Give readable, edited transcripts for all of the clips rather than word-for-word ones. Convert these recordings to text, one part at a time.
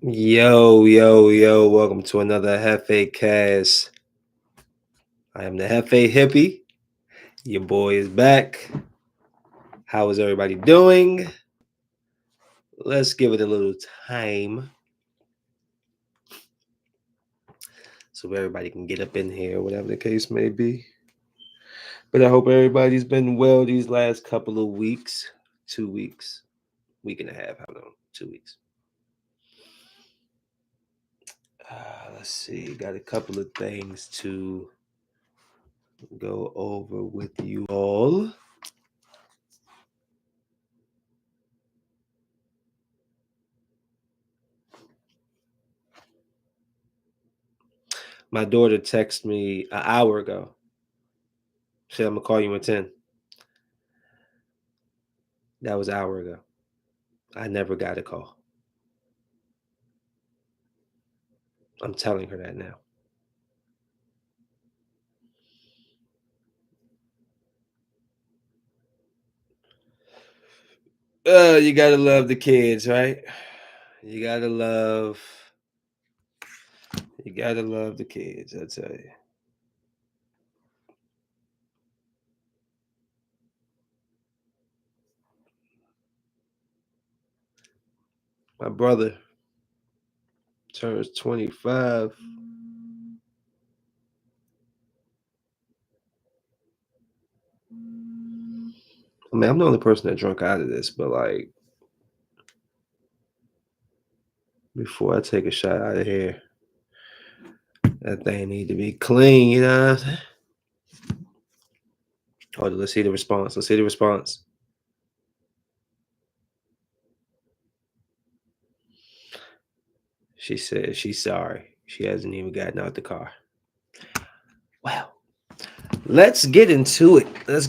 Yo, yo, yo, welcome to another JefeCast. I am the JefeHippie. Your boy is back. How is everybody doing? Let's give it a little time so everybody can get up in here, whatever the case may be. But I hope everybody's been well these last couple of weeks, 2 weeks, week and a half, I don't know, 2 weeks. Let's see, got a couple of things to go over with you all. My daughter texted me an hour ago. Said, I'm gonna call you in 10. That was an hour ago. I never got a call. I'm telling her that now. You gotta love the kids, right? You gotta love the kids, I tell you. My brother turns 25. I mean, I'm the only person that drunk out of this, but like before I take a shot out of here, that thing need to be clean, you know what I'm saying? Hold on, let's see the response. Let's see the response. She said she's sorry. She hasn't even gotten out the car. Well, let's get into it. It's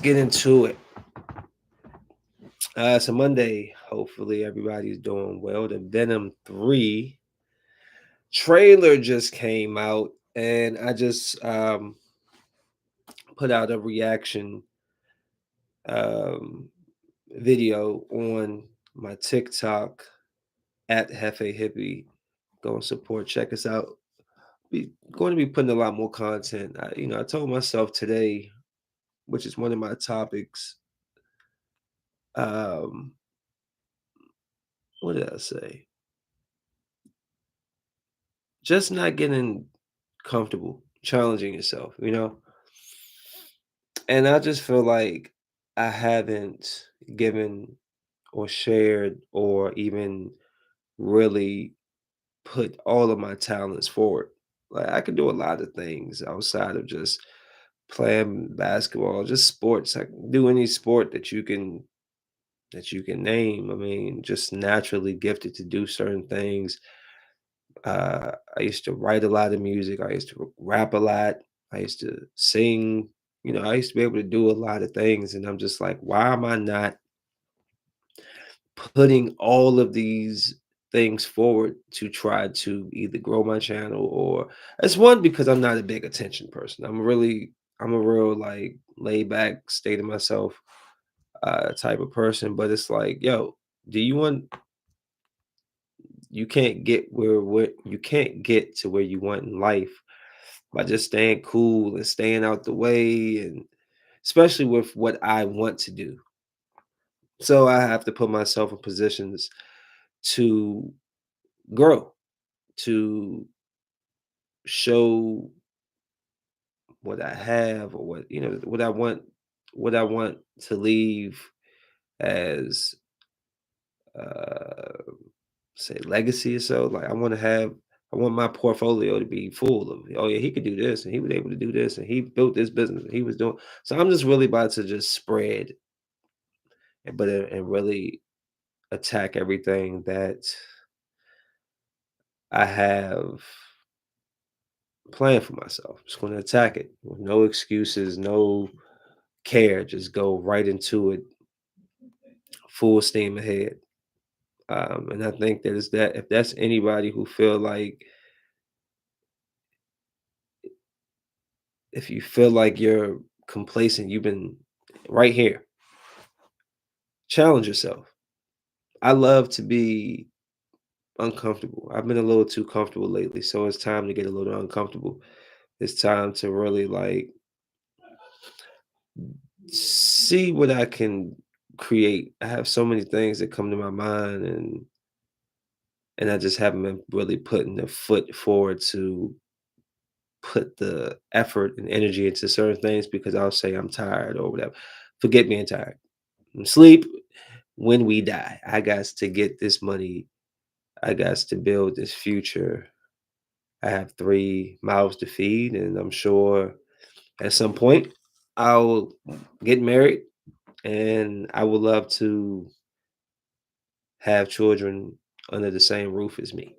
a Monday. Hopefully everybody's doing well. The Venom 3 trailer just came out, and I just put out a reaction um, video on my TikTok at JefeHippie. Go and support. Check us out. We going to be putting a lot more content. I told myself today, which is one of my topics. Um, what did I say? Just not getting comfortable, challenging yourself. And I just feel like I haven't given or shared or even really put all of my talents forward. Like I can do a lot of things outside of just playing basketball, just sports. I can do any sport that you can name. I mean, just naturally gifted to do certain things. I used to write a lot of music. I used to rap a lot. I used to sing. I used to be able to do a lot of things. And I'm just like, why am I not putting all of these things forward to try to either grow my channel or it's one because I'm not a big attention person. I'm a real like laid back, state of myself type of person. But it's like, yo, do you want you can't get where you can't get to where you want in life by just staying cool and staying out the way, and especially with what I want to do. So I have to put myself in positions to grow, to show what I have or what I want to leave as uh say legacy or so. Like I want my portfolio to be full of, oh yeah, he could do this and he was able to do this and he built this business and he was doing, so I'm just really about to just spread and really attack everything that I have planned for myself. Just going to attack it with no excuses, no care, just go right into it, full steam ahead. And I think that is that if that's anybody who feel like if you feel like you're complacent, you've been right here. Challenge yourself. I love to be uncomfortable. I've been a little too comfortable lately, so it's time to get a little uncomfortable. It's time to really like see what I can create. I have so many things that come to my mind, and I just haven't been really putting the foot forward to put the effort and energy into certain things because I'll say I'm tired or whatever. Forget being tired. Sleep when we die. I got to get this money. I got to build this future. I have three mouths to feed, and I'm sure at some point I'll get married, and I would love to have children under the same roof as me.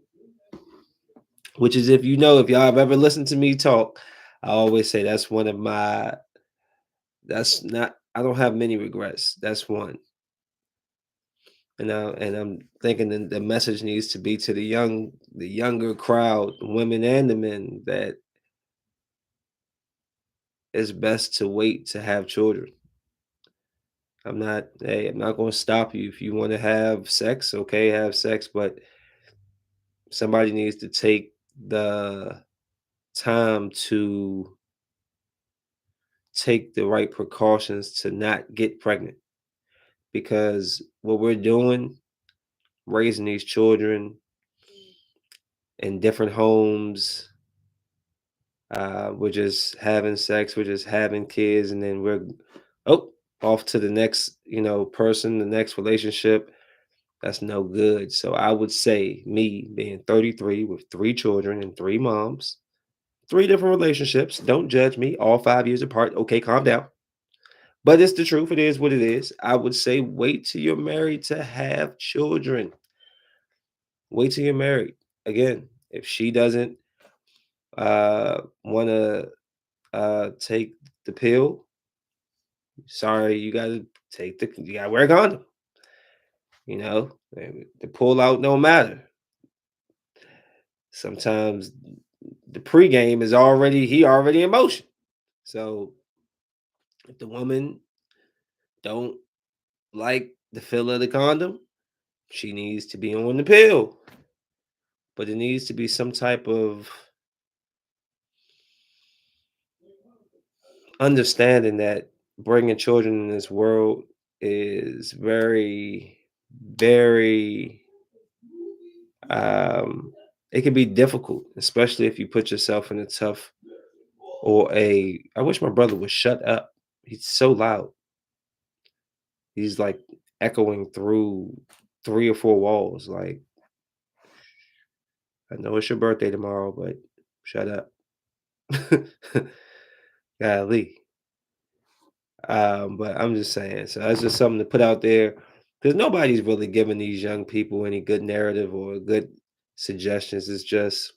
Which is, if y'all have ever listened to me talk, I always say that's one of my that's not I don't have many regrets. That's one. And I'm thinking that the message needs to be to the younger crowd, the women and the men, that it's best to wait to have children. I'm not going to stop you if you want to have sex, okay, have sex, but somebody needs to take the time to take the right precautions to not get pregnant, because what we're doing, raising these children in different homes, we're just having sex, we're just having kids, and then we're oh off to the next, person, the next relationship. That's no good. So I would say, me being 33 with three children and three moms, three different relationships. Don't judge me. All 5 years apart. Okay, calm down. But it's the truth. It is what it is. I would say wait till you're married to have children. Wait till you're married. Again, if she doesn't want to take the pill, sorry, you gotta wear a condom. The pull out don't matter. Sometimes the pregame is already in motion. So if the woman don't like the feel of the condom, she needs to be on the pill. But it needs to be some type of understanding that bringing children in this world is very, very, it can be difficult, especially if you put yourself in a tough or a. I wish my brother would shut up. He's so loud. He's like echoing through three or four walls. Like, I know it's your birthday tomorrow, but shut up. Golly. But I'm just saying, so that's just something to put out there because nobody's really giving these young people any good narrative or good suggestions. It's just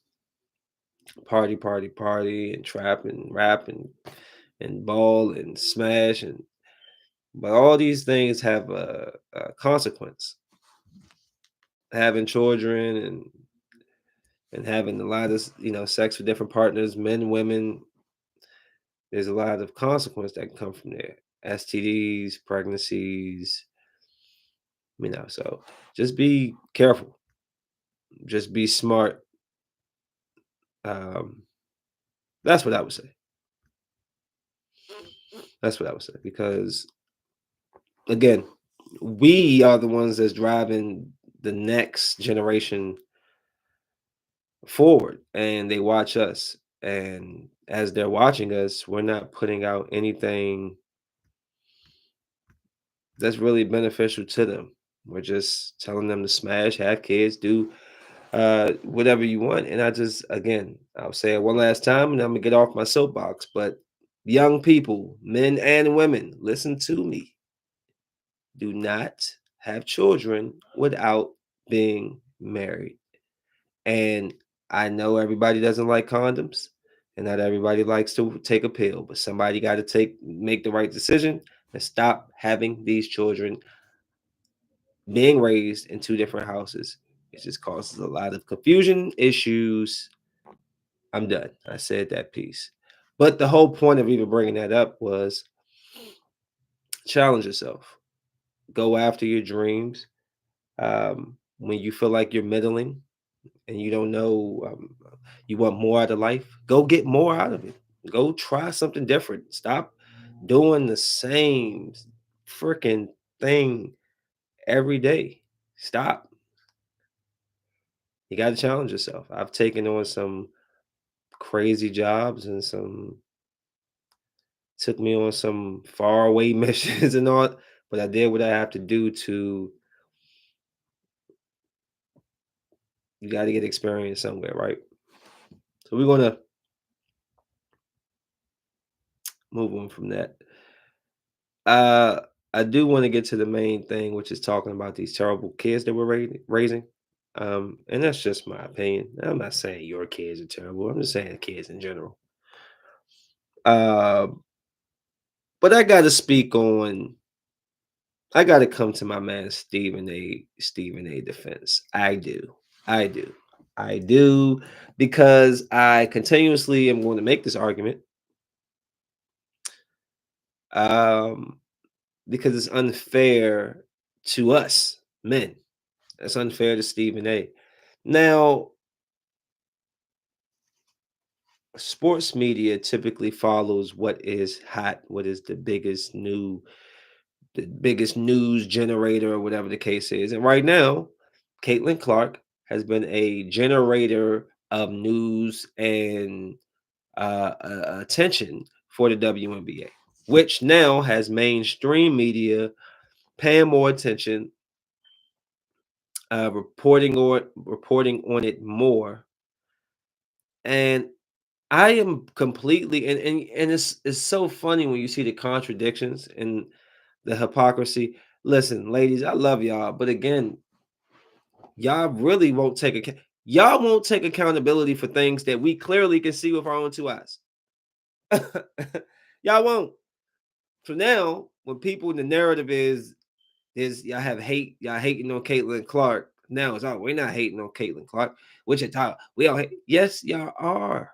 party, party, party, and trap and rap and ball and smash, but all these things have a consequence. Having children and having a lot of sex with different partners, men, women. There's a lot of consequence that can come from there. STDs, pregnancies, so just be careful. Just be smart. Um, that's what I would say. That's what I would say. Because again, we are the ones that's driving the next generation forward, and they watch us. And as they're watching us, we're not putting out anything that's really beneficial to them. We're just telling them to smash, have kids, do whatever you want. And I'll say it one last time, and I'm gonna get off my soapbox. But young people, men and women, listen to me. Do not have children without being married. And I know everybody doesn't like condoms, and not everybody likes to take a pill, but somebody got to make the right decision and stop having these children being raised in two different houses. It just causes a lot of confusion, issues. I'm done. I said that piece. But the whole point of even bringing that up was challenge yourself. Go after your dreams. When you feel like you're middling, and you don't know, you want more out of life, go get more out of it. Go try something different. Stop doing the same freaking thing every day. Stop. You got to challenge yourself. I've taken on some crazy jobs and some took me on some far away missions and all, but I did what I have to do to. You got to get experience somewhere, right? So we're gonna move on from that. Uh, I do want to get to the main thing, which is talking about these terrible kids that we're raising. And that's just my opinion. I'm not saying your kids are terrible. I'm just saying kids in general. Uh, but I got to speak on. I got to come to my man Stephen A. defense. I do. I do. I do because I continuously am going to make this argument. Um, because it's unfair to us men. It's unfair to Stephen A. Now, sports media typically follows what is hot, what is the biggest news generator or whatever the case is. And right now, Caitlin Clark has been a generator of news and attention for the WNBA, which now has mainstream media paying more attention, reporting on it more. And I am completely and it's so funny when you see the contradictions and the hypocrisy. Listen, ladies, I love y'all, but again, y'all really won't take y'all won't take accountability for things that we clearly can see with our own two eyes. Y'all won't. So now, when people the narrative is y'all have hate, y'all hating on Caitlin Clark. Now it's all we're not hating on Caitlin Clark. Which is how we all hate. Yes, y'all are.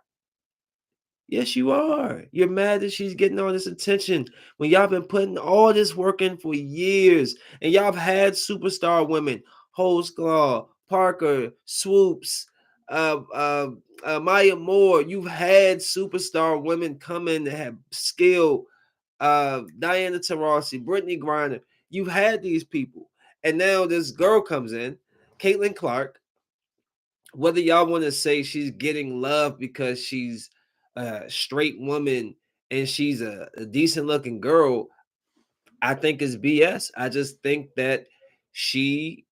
Yes, you are. You're mad that she's getting all this attention when y'all been putting all this work in for years, and y'all have had superstar women, Holsclaw, Parker, Swoops, Maya Moore. You've had superstar women come in that have skill, Diana Taurasi, Brittany Griner. You've had these people, and now this girl comes in, Caitlin Clark. Whether y'all want to say she's getting love because she's a straight woman and she's a decent looking girl, I think is BS. I just think that she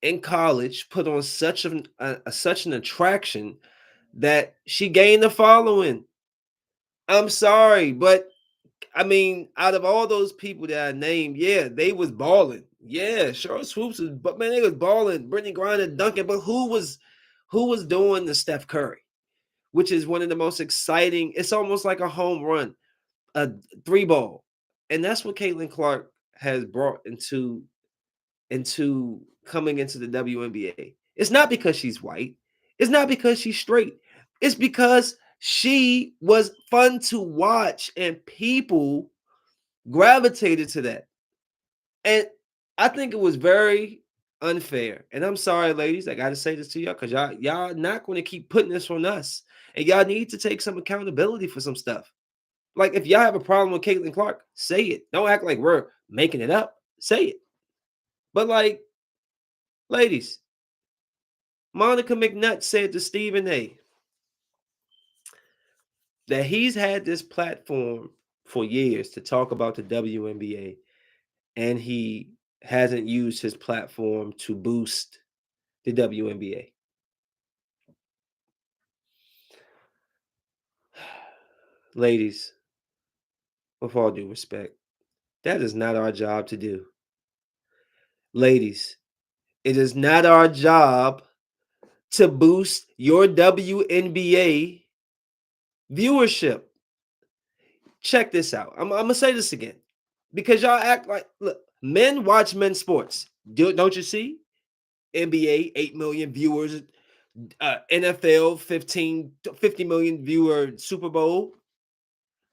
in college put on such an attraction that she gained a following. I'm sorry, but I mean, out of all those people that I named, yeah, they was balling. Yeah, Charlotte Swoops was, but man, they was balling. Brittany Griner, Duncan, but who was doing the Steph Curry, which is one of the most exciting. It's almost like a home run, a three ball, and that's what Caitlin Clark has brought into coming into the WNBA. It's not because she's white. It's not because she's straight. It's because she was fun to watch, and people gravitated to that. And I think it was very unfair. And I'm sorry, ladies, I gotta say this to y'all because y'all not going to keep putting this on us. And y'all need to take some accountability for some stuff. Like if y'all have a problem with Caitlin Clark, say it. Don't act like we're making it up. Say it. But like, ladies, Monica McNutt said to Stephen A that he's had this platform for years to talk about the WNBA, and he hasn't used his platform to boost the WNBA. Ladies, with all due respect, that is not our job to do. Ladies, it is not our job to boost your WNBA viewership. Check this out. I'm going to say this again because y'all act like, look, men watch men's sports. Don't you see? NBA, 8 million viewers. NFL, 50 million viewer Super Bowl.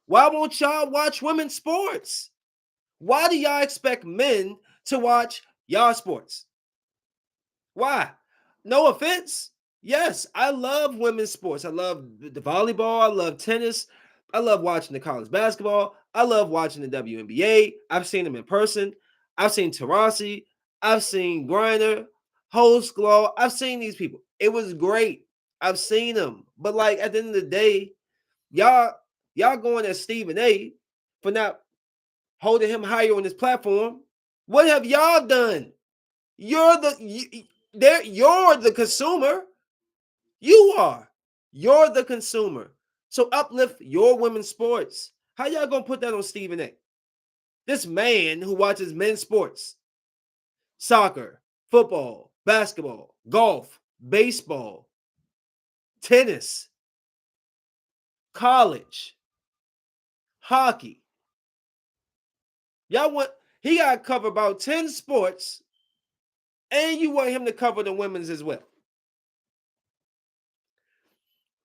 Why won't y'all watch women's sports? Why do y'all expect men to watch y'all sports? Why? No offense. Yes, I love women's sports. I love the volleyball. I love tennis. I love watching the college basketball. I love watching the WNBA. I've seen them in person. I've seen Tarasi. I've seen Griner, Holsclaw. I've seen these people. It was great. I've seen them. But like at the end of the day, y'all, y'all going at Stephen A for not holding him higher on this platform. What have y'all done? You're the you're the consumer. You are. You're the consumer. So uplift your women's sports. How y'all gonna put that on Stephen A? This man who watches men's sports, soccer, football, basketball, golf, baseball, tennis, college, hockey. Y'all want he got to cover about 10 sports, and you want him to cover the women's as well.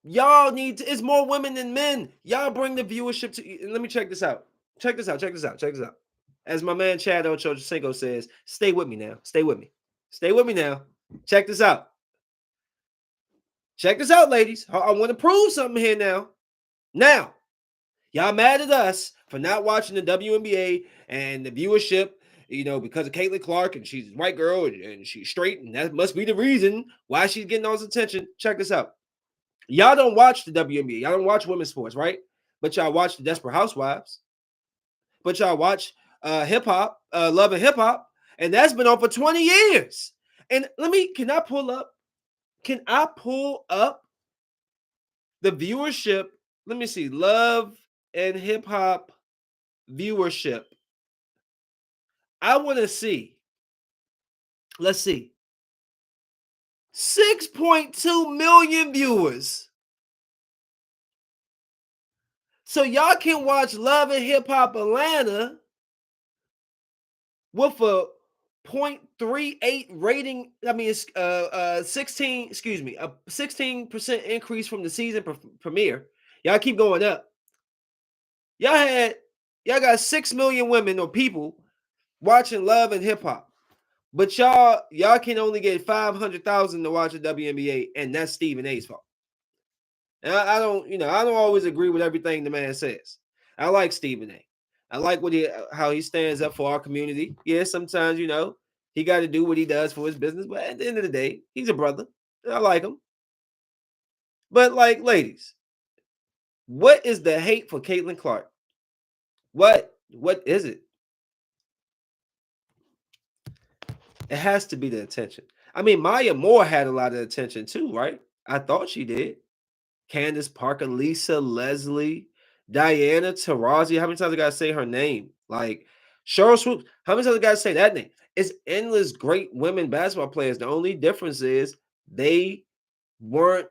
Y'all need to, it's more women than men. Y'all bring the viewership to. Let me check this out. Check this out. Check this out. Check this out. As my man Chad Ochocinco says, stay with me now. Stay with me. Stay with me now. Check this out. Check this out, ladies. I want to prove something here now. Now, y'all mad at us for not watching the WNBA and the viewership, because of Caitlin Clark and she's a white girl and she's straight, and that must be the reason why she's getting all this attention. Check this out. Y'all don't watch the WNBA. Y'all don't watch women's sports, right? But y'all watch the Desperate Housewives. But y'all watch hip hop, Love and Hip Hop, and that's been on for 20 years. And can I pull up? Can I pull up the viewership? Let me see. Love and Hip Hop viewership. I want to see. Let's see. 6.2 million viewers. So y'all can watch Love and Hip Hop Atlanta with a 0.38 rating. I mean, it's 16, excuse me, a 16% increase from the season premiere. Y'all keep going up. Y'all got 6 million women or people watching Love and Hip Hop. But y'all can only get 500,000 to watch the WNBA, and that's Stephen A's fault. And I don't always agree with everything the man says. I like Stephen A. I like how he stands up for our community. Yeah, sometimes he got to do what he does for his business, but at the end of the day, he's a brother. I like him. But like, ladies, what is the hate for Caitlin Clark? What is it? It has to be the attention. I mean, Maya Moore had a lot of attention too, right? I thought she did. Candace Parker, Lisa Leslie, Diana Taurasi. How many times I gotta say her name? Like Cheryl Swoops. How many times I gotta say that name? It's endless great women basketball players. The only difference is they weren't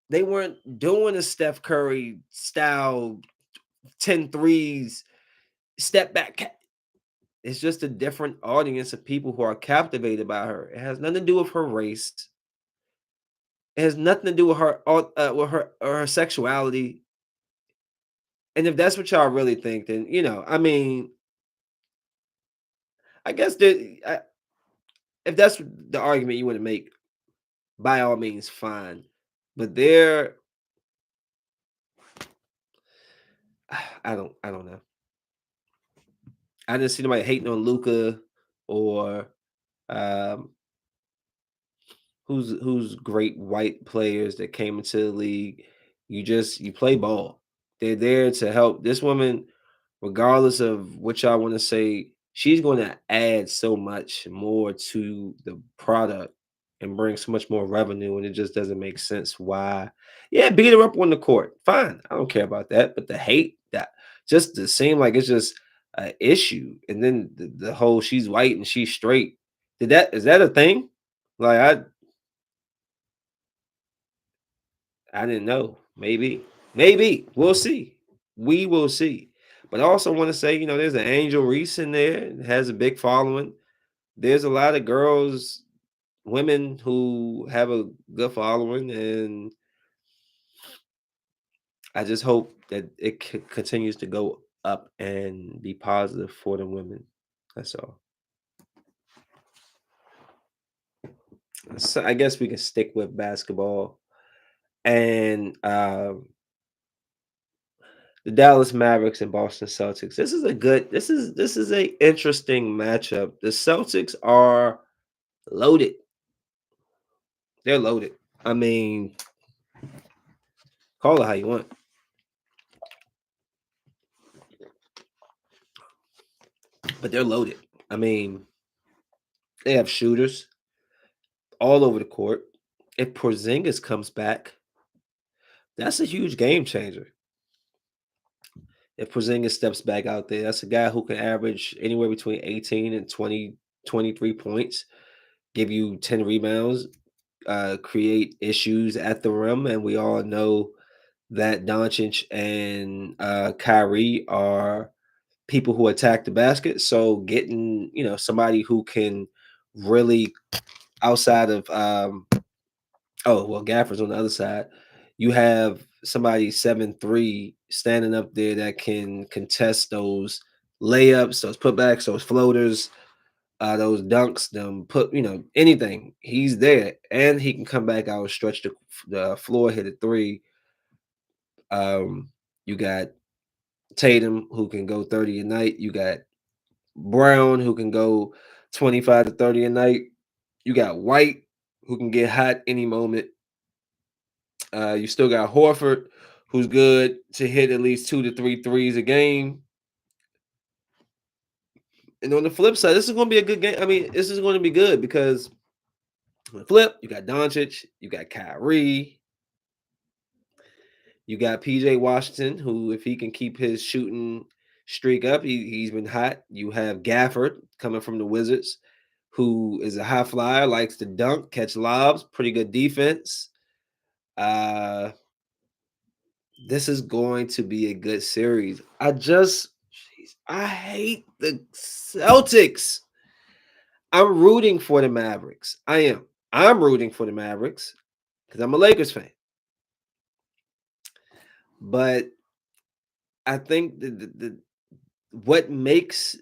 doing a Steph Curry style 10 threes, step back. It's just a different audience of people who are captivated by her. It has nothing to do with her race. It has nothing to do with her or her sexuality. And if that's what y'all really think, then I mean, I guess that if that's the argument you want to make, by all means, fine. But I don't know. I didn't see nobody hating on Luca or um, who's great white players that came into the league. You play ball. They're there to help this woman, regardless of what y'all want to say. She's going to add so much more to the product and bring so much more revenue, and it just doesn't make sense why. Yeah, beat her up on the court. Fine, I don't care about that. But the hate, that just to seem like it's just an issue, and then the whole she's white and she's straight. Is that a thing? Like I didn't know. Maybe we'll see. We will see. But I also want to say, there's an Angel Reese in there, has a big following. There's a lot of girls, women who have a good following, and I just hope that it continues to go up and be positive for the women. That's all. So I guess we can stick with basketball and the Dallas Mavericks and Boston Celtics. This is a good. This is a interesting matchup. The Celtics are loaded. They're loaded. I mean, call it how you want, but they're loaded. I mean, they have shooters all over the court. If Porzingis comes back, that's a huge game changer. If Porzingis steps back out there, that's a guy who can average anywhere between 18 and 20, 23 points, give you 10 rebounds, create issues at the rim. And we all know that Doncic and Kyrie are people who attack the basket. So getting, somebody who can really outside of oh, well, Gafford's on the other side. You have somebody 7'3" standing up there that can contest those layups, those putbacks, those floaters, those dunks, them anything. He's there, and he can come back out and stretch the floor, hit a three. You got Tatum who can go 30 a night. You got Brown who can go 25 to 30 a night. You got White who can get hot any moment. You still got Horford, who's good to hit at least 2 to 3 threes a game. And on the flip side, this is going to be a good game. I mean, this is going to be good because on the flip, you got Doncic, you got Kyrie, you got PJ Washington, who, if he can keep his shooting streak up, he's been hot. You have Gafford coming from the Wizards, who is a high flyer, likes to dunk, catch lobs, pretty good defense. Uh, this is going to be a good series. I hate the Celtics. I'm rooting for the Mavericks. I am. I'm rooting for the Mavericks because I'm a Lakers fan. But I think what makes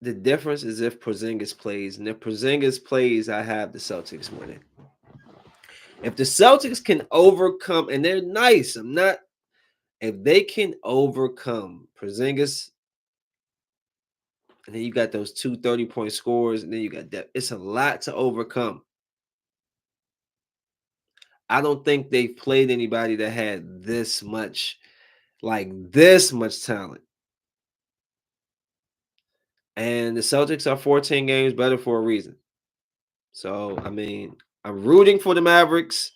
the difference is if Porzingis plays. And if Porzingis plays, I have the Celtics winning. If the Celtics can overcome, and they're nice, if they can overcome Porzingis, and then you got those 2 30-point scores, and then you got that, it's a lot to overcome. I don't think they've played anybody that had this much talent. And the Celtics are 14 games better for a reason. So, I mean, I'm rooting for the Mavericks.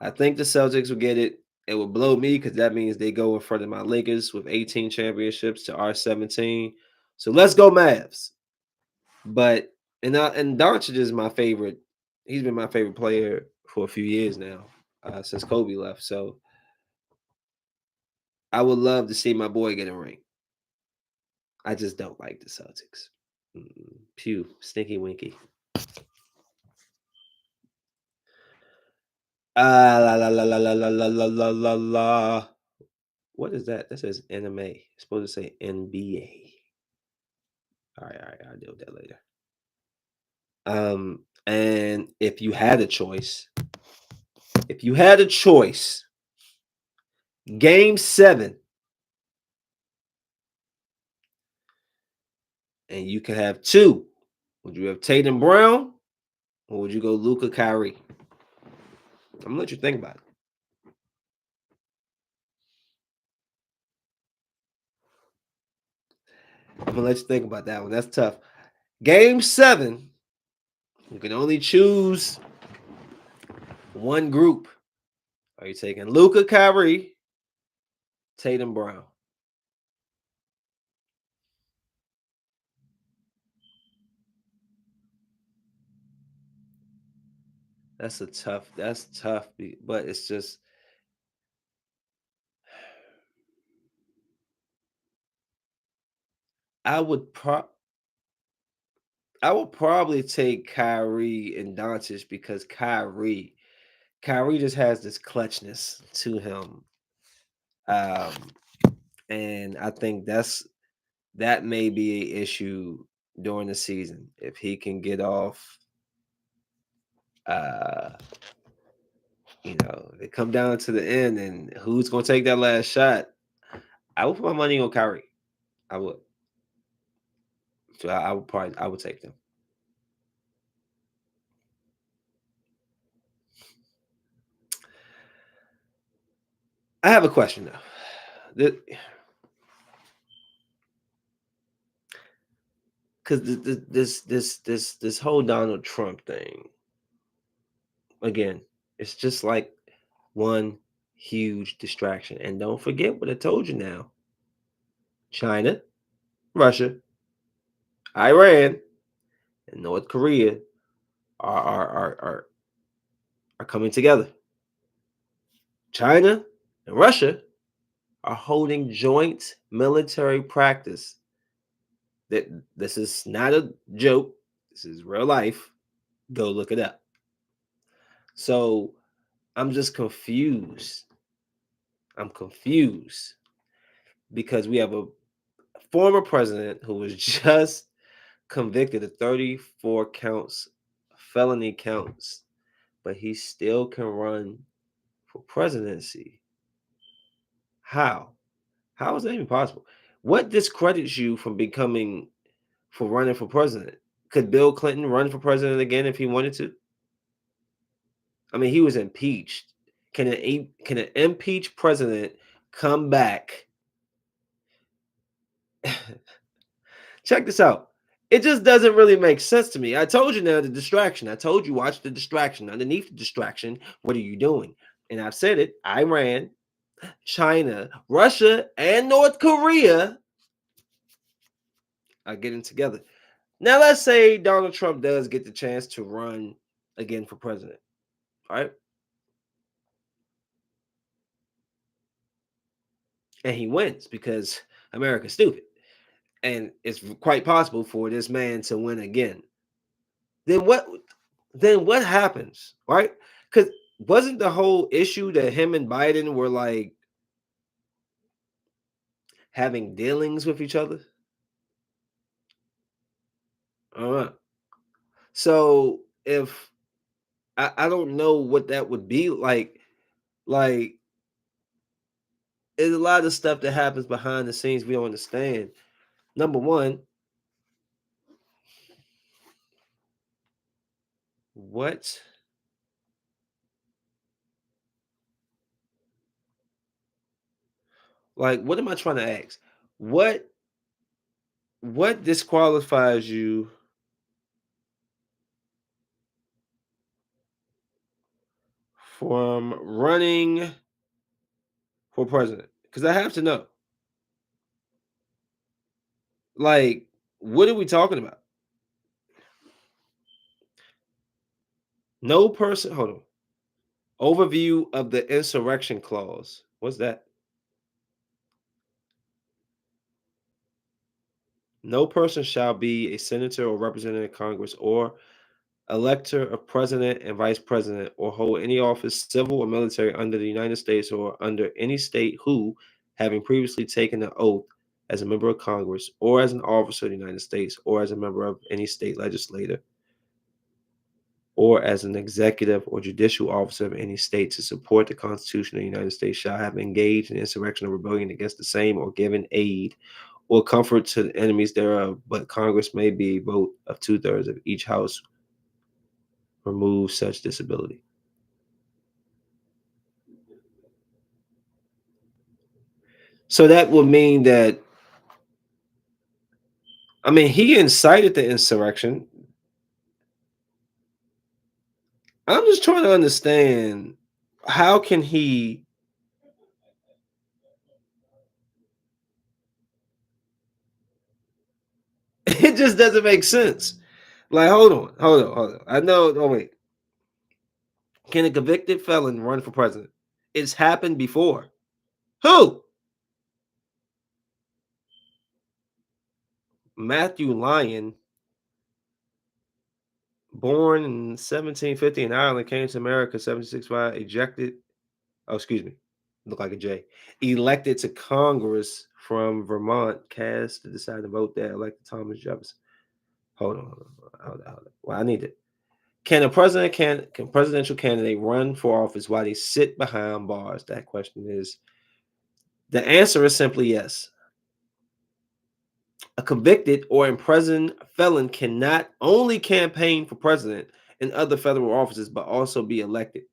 I think the Celtics will get it. It will blow me because that means they go in front of my Lakers with 18 championships to our 17. So let's go Mavs. But and Doncic is my favorite. He's been my favorite player for a few years now, since Kobe left. So I would love to see my boy get a ring. I just don't like the Celtics. Pew, stinky winky. La la la la la la la la la la la. What is that? That says anime. It's supposed to say NBA. All right. I'll deal with that later. And if you had a choice, game 7, and you could have 2, would you have Tatum Brown or would you go Luca Kyrie? I'm gonna let you think about it. I'm gonna let you think about that one. That's tough. Game 7, you can only choose one group. Are you taking Luca Kyrie, Tatum Brown? That's tough, but it's just I would pro I would probably take Kyrie and Doncic because Kyrie just has this clutchness to him. Um, and I think that may be a issue during the season if he can get off Uh, they come down to the end, and who's gonna take that last shot? I would put my money on Kyrie. I would. So I would take them. I have a question though. Because this whole Donald Trump thing, again, it's just like one huge distraction. And don't forget what I told you now. China, Russia, Iran, and North Korea are coming together. China and Russia are holding joint military practice. That this is not a joke. This is real life. Go look it up. So I'm just confused. I'm confused because we have a former president who was just convicted of 34 counts, felony counts, but he still can run for presidency. How? How is that even possible? What discredits you from running for president? Could Bill Clinton run for president again if he wanted to? I mean, he was impeached. Can an impeached president come back? Check this out. It just doesn't really make sense to me. I told you now the distraction. I told you watch the distraction. Underneath the distraction, what are you doing? And I've said it. Iran, China, Russia, and North Korea are getting together. Now, let's say Donald Trump does get the chance to run again for president. All right. And he wins because America's stupid. And it's quite possible for this man to win again. Then what happens? Right? Because wasn't the whole issue that him and Biden were like having dealings with each other? All right. So if I don't know what that would be like there's a lot of stuff that happens behind the scenes we don't understand. Number one, what what am I trying to ask? What what disqualifies you from running for president? Because I have to know. Like, what are we talking about? No person, hold on. Overview of the insurrection clause. What's that? No person shall be a senator or representative in Congress or elector of president and vice president or hold any office, civil or military, under the United States or under any state who, having previously taken an oath as a member of Congress or as an officer of the United States or as a member of any state legislature or as an executive or judicial officer of any state to support the Constitution of the United States shall have engaged in insurrection or rebellion against the same or given aid or comfort to the enemies thereof, but Congress may be a vote of 2/3 of each house remove such disability. So that would mean that, I mean, he incited the insurrection. I'm just trying to understand how can he it just doesn't make sense. Like, hold on. I know, oh wait. Can a convicted felon run for president? It's happened before. Who? Matthew Lyon, born in 1750 in Ireland, came to America 1765, ejected. Oh, excuse me. Look like a J. Elected to Congress from Vermont, cast to decide to vote that elected Thomas Jefferson. Hold on. Well, I need it. Can presidential candidate run for office while they sit behind bars? That question is the answer is simply yes. A convicted or imprisoned felon cannot only campaign for president and other federal offices, but also be elected.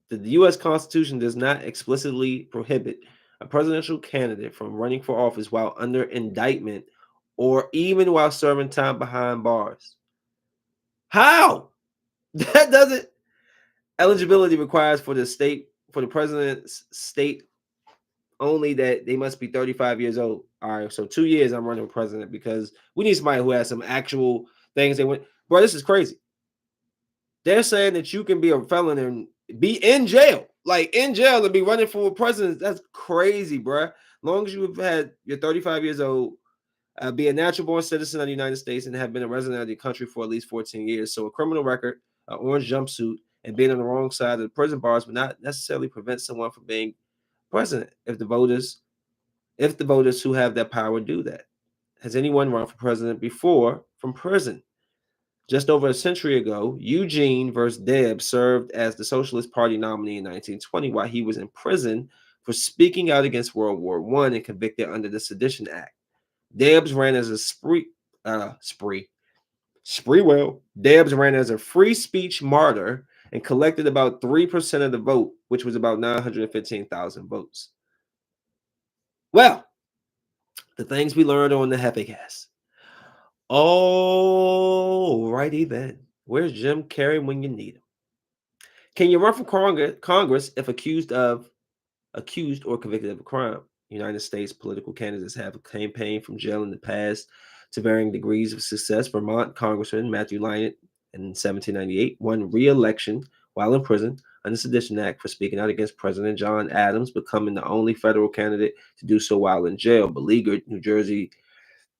The U.S. Constitution does not explicitly prohibit a presidential candidate from running for office while under indictment or even while serving time behind bars. How? That doesn't. Eligibility requires for the president's state only that they must be 35 years old. All right, so 2 years I'm running for president because we need somebody who has some actual things they want. Bro, this is crazy. They're saying that you can be a felon and be in jail, like in jail and be running for president. That's crazy, bro. Long as you've had you're 35 years old, be a natural born citizen of the United States and have been a resident of the country for at least 14 years. So a criminal record, an orange jumpsuit, and being on the wrong side of the prison bars would not necessarily prevent someone from being president if the voters who have that power do that. Has anyone run for president before from prison? Just over a century ago, Eugene versus Debs served as the Socialist Party nominee in 1920 while he was in prison for speaking out against World War I and convicted under the Sedition Act. Debs ran as a Debs ran as a free speech martyr and collected about 3% of the vote, which was about 915,000 votes. Well, the things we learned on the JefeCast. Alrighty then. Where's Jim Carrey when you need him? Can you run for Congress if accused or convicted of a crime? United States political candidates have campaigned from jail in the past to varying degrees of success. Vermont Congressman Matthew Lynott in 1798 won re-election while in prison under the Sedition Act for speaking out against President John Adams, becoming the only federal candidate to do so while in jail. Beleaguered New Jersey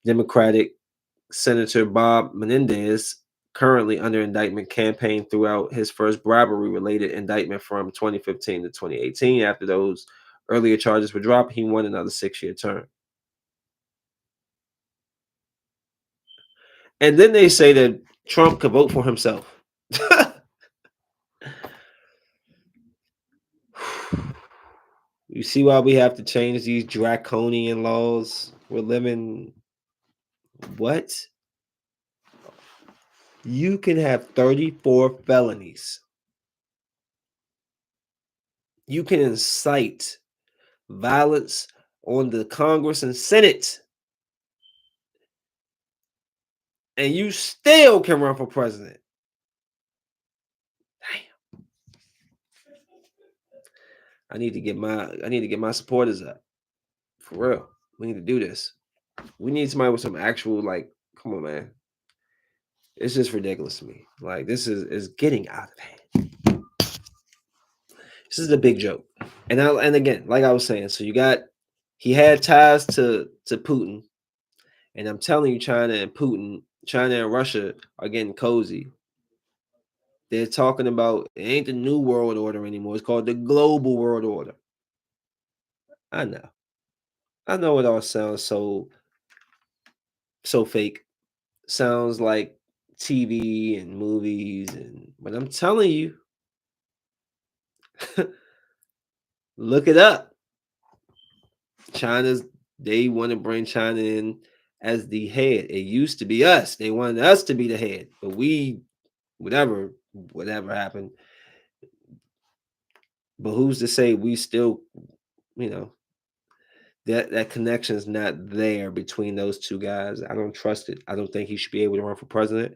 Democratic Senator Bob Menendez, currently under indictment, campaigned throughout his first bribery-related indictment from 2015 to 2018. After those earlier charges were dropped, he won another 6-year term. And then they say that Trump could vote for himself. You see why we have to change these draconian laws? We're living what? You can have 34 felonies. You can incite violence on the Congress and Senate, and you still can run for president. Damn. I need to get my supporters up. For real. We need to do this. We need somebody with some actual, like, come on, man. It's just ridiculous to me. Like, this is getting out of hand. This is a big joke. And again, like I was saying, so he had ties to Putin. And I'm telling you, China and Russia are getting cozy. They're talking about it ain't the new world order anymore. It's called the global world order. I know. I know it all sounds so fake. Sounds like TV and movies but I'm telling you, look it up. They want to bring China in as the head. It used to be us. They wanted us to be the head, but whatever happened. But who's to say we still, that connection is not there between those two guys. I don't trust it. I don't think he should be able to run for president.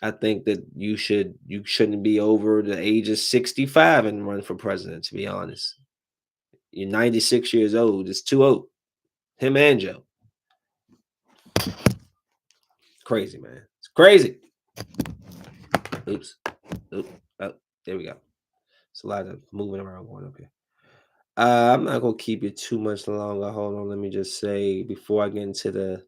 I think that you shouldn't be over the age of 65 and run for president, to be honest. You're 96 years old. It's too old. Him and Joe. Crazy, man. It's crazy. Oops. Oh, there we go. It's a lot of moving around going up here. I'm not gonna keep you too much longer. Hold on. Let me just say before I get into the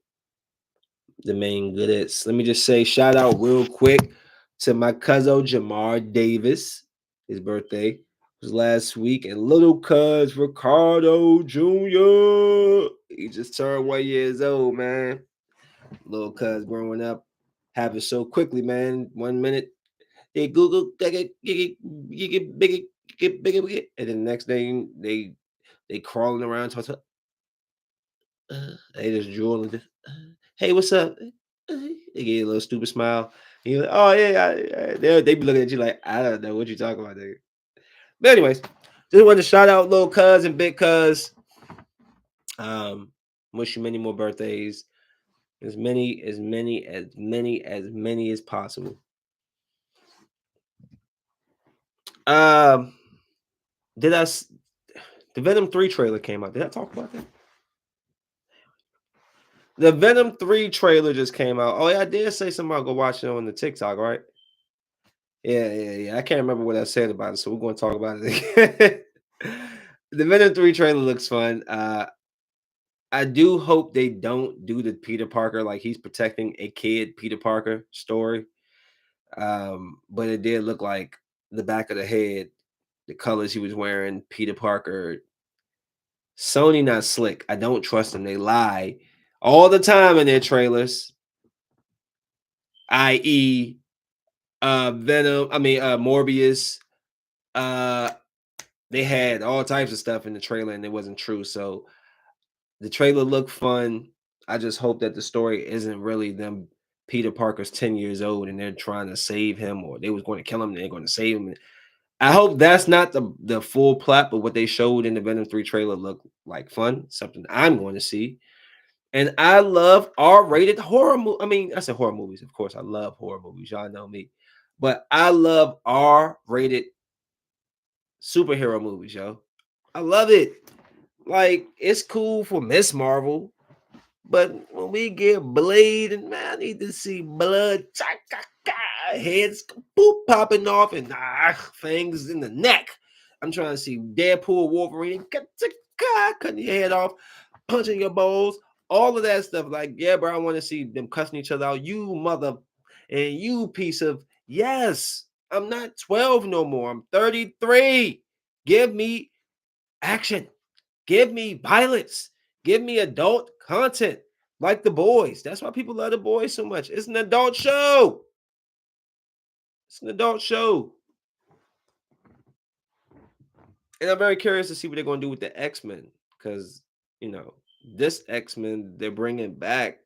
main goodets, let me just say shout out real quick to my cousin Jamar Davis. His birthday was last week, and little cuz Ricardo Jr. He just turned 1 year old, man. Little cuz growing up happen so quickly, man. 1 minute they Google, get bigger, bigger, and then the next day they crawling around, they just drooling. Hey, what's up? They get a little stupid smile. And you're like, oh yeah, they be looking at you like, I don't know what you talking about, nigga. But anyways, just wanted to shout out little cuz and big cuz. Um, wish you many more birthdays, as many as possible. Um, did I? The Venom 3 trailer came out. Did I talk about that? The Venom 3 trailer just came out. Oh yeah, I did say something about go watch it on the TikTok, right? Yeah. I can't remember what I said about it, so we're going to talk about it again. The Venom 3 trailer looks fun. I do hope they don't do the Peter Parker like he's protecting a kid Peter Parker story. But it did look like the back of the head, the colors he was wearing, Peter Parker. Sony not slick. I don't trust them. They lie all the time in their trailers, i.e., Venom. I mean, Morbius. Uh, they had all types of stuff in the trailer, and it wasn't true. So the trailer looked fun. I just hope that the story isn't really them. Peter Parker's 10 years old, and they're trying to save him, or they was going to kill him, and they're going to save him. I hope that's not the full plot, but what they showed in the Venom 3 trailer looked like fun, something I'm going to see. And I love R-rated horror movies. I mean, I said horror movies. Of course, I love horror movies. Y'all know me. But I love R-rated superhero movies, yo. I love it. Like, it's cool for Miss Marvel, but when we get Blade, and man, I need to see blood, heads boop popping off, and fangs in the neck. I'm trying to see Deadpool, Wolverine, cutting your head off, punching your balls, all of that stuff. Like, yeah, bro, I want to see them cussing each other out. You mother, and you piece of yes. I'm not 12 no more. I'm 33. Give me action. Give me violence. Give me adult content like The Boys. That's why people love The Boys so much. It's an adult show. It's an adult show. And I'm very curious to see what they're going to do with the X-Men because, this X-Men they're bringing back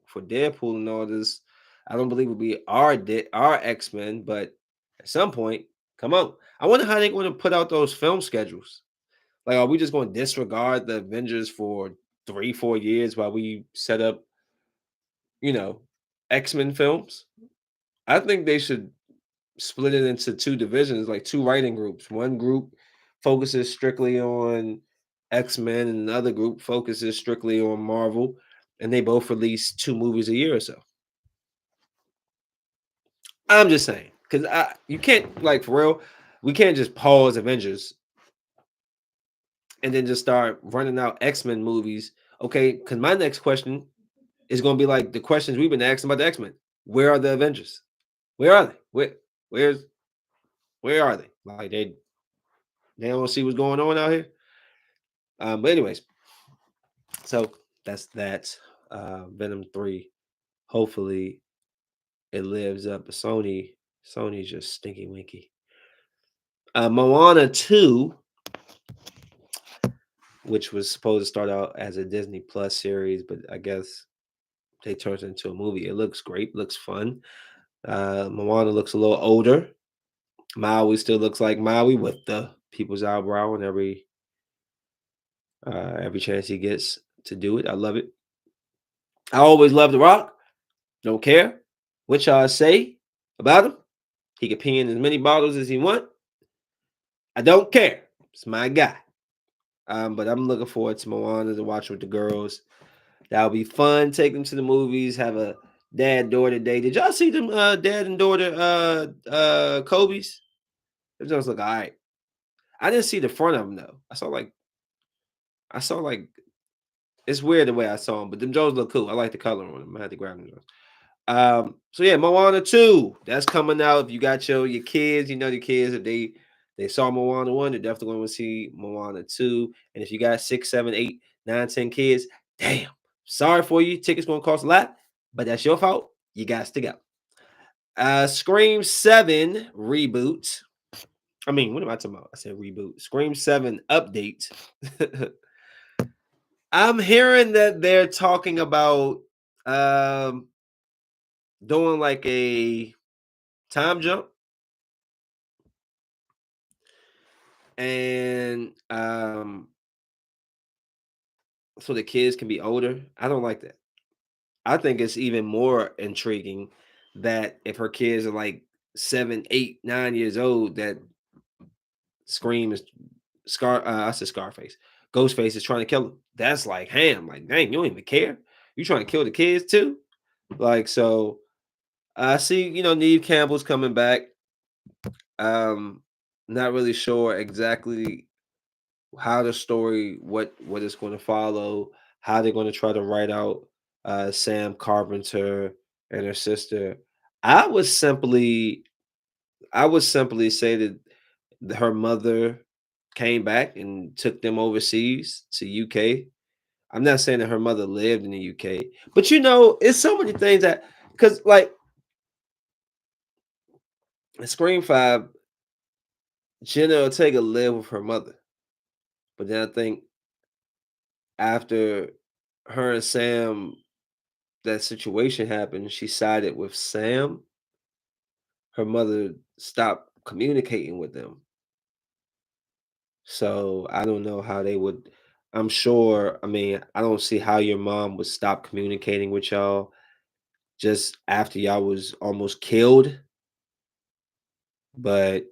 for Deadpool and all this. I don't believe it'll be our X-Men, but at some point, come on. I wonder how they're going to put out those film schedules. Like, are we just going to disregard the Avengers for 3-4 years while we set up, you know, X-Men films? I think they should split it into two divisions, like two writing groups. One group focuses strictly on X-Men, and another group focuses strictly on Marvel, and they both release 2 movies a year or so. I'm just saying, because you can't, like, for real, we can't just pause Avengers and then just start running out X-Men movies. Okay, because my next question is going to be like the questions we've been asking about the X-Men. Where are the Avengers? Where are they? Where's where are they? Like, they don't see what's going on out here. But anyways, so that's that. Venom 3. Hopefully it lives up. Sony's just stinky winky. Moana 2, which was supposed to start out as a Disney Plus series, but I guess they turned it into a movie. It looks great, looks fun. Moana looks a little older. Maui still looks like Maui with the people's eyebrow and every chance he gets to do it. I love it. I always love The Rock. Don't care what y'all say about him. He can pee in as many bottles as he want. I don't care. It's my guy. But I'm looking forward to Moana to watch with the girls. That'll be fun. Take them to the movies. Have a dad-daughter day. Did y'all see them dad and daughter Kobe's? It just look all right. I didn't see the front of them though. I saw like it's weird the way I saw them, but them Jones look cool. I like the color on them. I had to grab them. So yeah, Moana 2. That's coming out. If you got your kids, the kids, if they saw Moana 1, they're definitely going to see Moana 2. And if you got 6, 7, 8, 9, 10 kids, damn. Sorry for you. Tickets gonna cost a lot, but that's your fault. You got to go. Scream 7 reboot. I mean, what am I talking about? I said reboot. Scream 7 update. I'm hearing that they're talking about um doing like a time jump and so the kids can be older. I don't like that. I think it's even more intriguing that if her kids are like 7, 8, 9 years old, that Scream is I said Scarface. Ghostface is trying to kill him. That's like ham. Like, dang, you don't even care. You trying to kill the kids too? Like, so I see, Neve Campbell's coming back. Not really sure exactly how the story, what it's going to follow, how they're going to try to write out Sam Carpenter and her sister. I would simply, I would simply say that her mother came back and took them overseas to UK. I'm not saying that her mother lived in the UK, but it's so many things that because like in Scream 5, Jenna Ortega lived with her mother, but then I think after her and Sam that situation happened, she sided with Sam. Her mother stopped communicating with them. So I don't know how they would. I'm sure. I mean, I don't see how your mom would stop communicating with y'all just after y'all was almost killed. But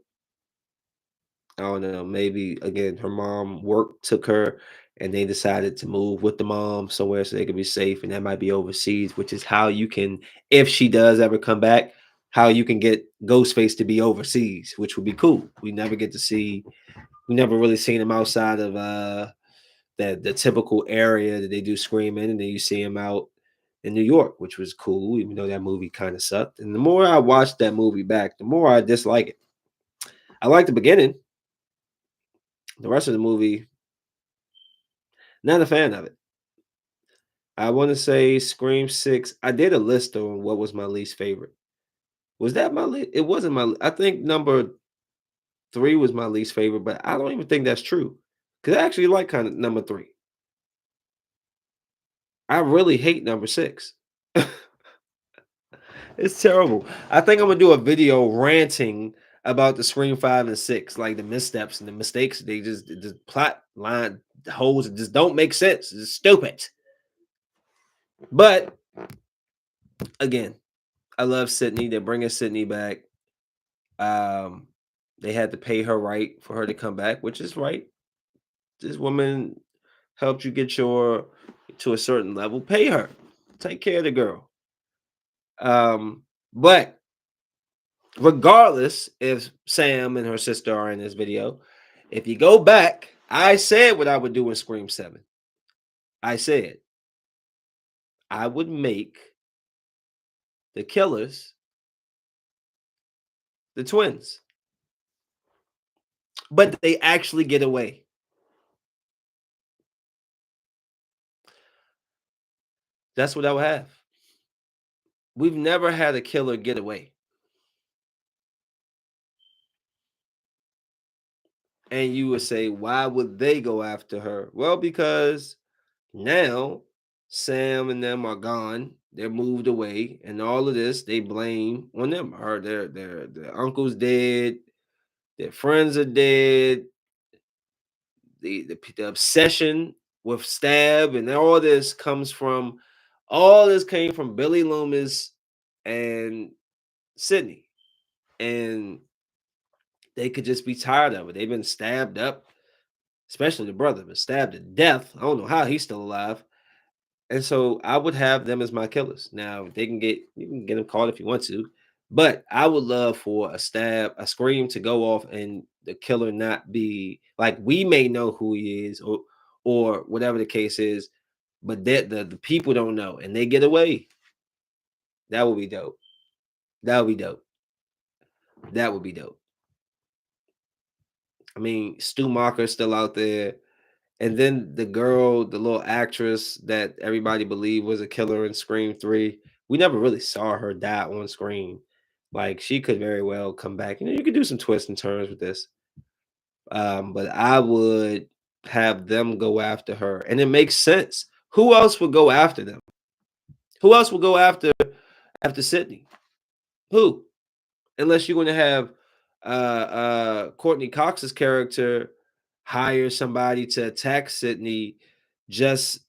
I don't know. Maybe again, her mom work took her, and they decided to move with the mom somewhere so they could be safe, and that might be overseas, which is how you can, if she does ever come back, how you can get Ghostface to be overseas, which would be cool. We never get to see. We never really seen him outside of the typical area that they do Scream in, and then you see him out in New York, which was cool, even though that movie kind of sucked. And the more I watched that movie back, the more I dislike it. I like the beginning. The rest of the movie, not a fan of it. I want to say Scream 6. I did a list on what was my least favorite. Was that my least? It wasn't my. I think number 3 was my least favorite, but I don't even think that's true because I actually like kind of number 3. I really hate number 6. It's terrible. I think I'm gonna do a video ranting about the Scream 5 and 6, like the missteps and the mistakes. They just the plot line holes that just don't make sense. It's stupid. But again, I love Sydney. They're bringing Sydney back. Um, they had to pay her right for her to come back, which is right. This woman helped you get your to a certain level. Pay her. Take care of the girl. But regardless if Sam and her sister are in this video, if you go back, I said what I would do in Scream 7. I said I would make the killers the twins, but they actually get away. That's what I would have. We've never had a killer get away. And you would say, why would they go after her? Well, because now Sam and them are gone. They're moved away, and all of this they blame on them. Her, their uncle's dead. Their friends are dead. The obsession with Stab and all this comes from all this came from Billy Loomis and Sydney, and they could just be tired of it. They've been stabbed up, especially the brother, been stabbed to death. I don't know how he's still alive. And so I would have them as my killers. Now they can get you can get them caught if you want to, but I would love for a scream to go off and the killer not be like we may know who he is or whatever the case is, but that the people don't know and they get away. That would be dope. That would be dope. That would be dope. I mean, Stu Macher's still out there. And then the girl, the little actress that everybody believed was a killer in Scream 3, we never really saw her die on screen. Like she could very well come back. You know, you could do some twists and turns with this. But I would have them go after her, and it makes sense. Who else would go after them? Who else would go after Sydney? Who? Unless you're going to have Courtney Cox's character hire somebody to attack Sydney just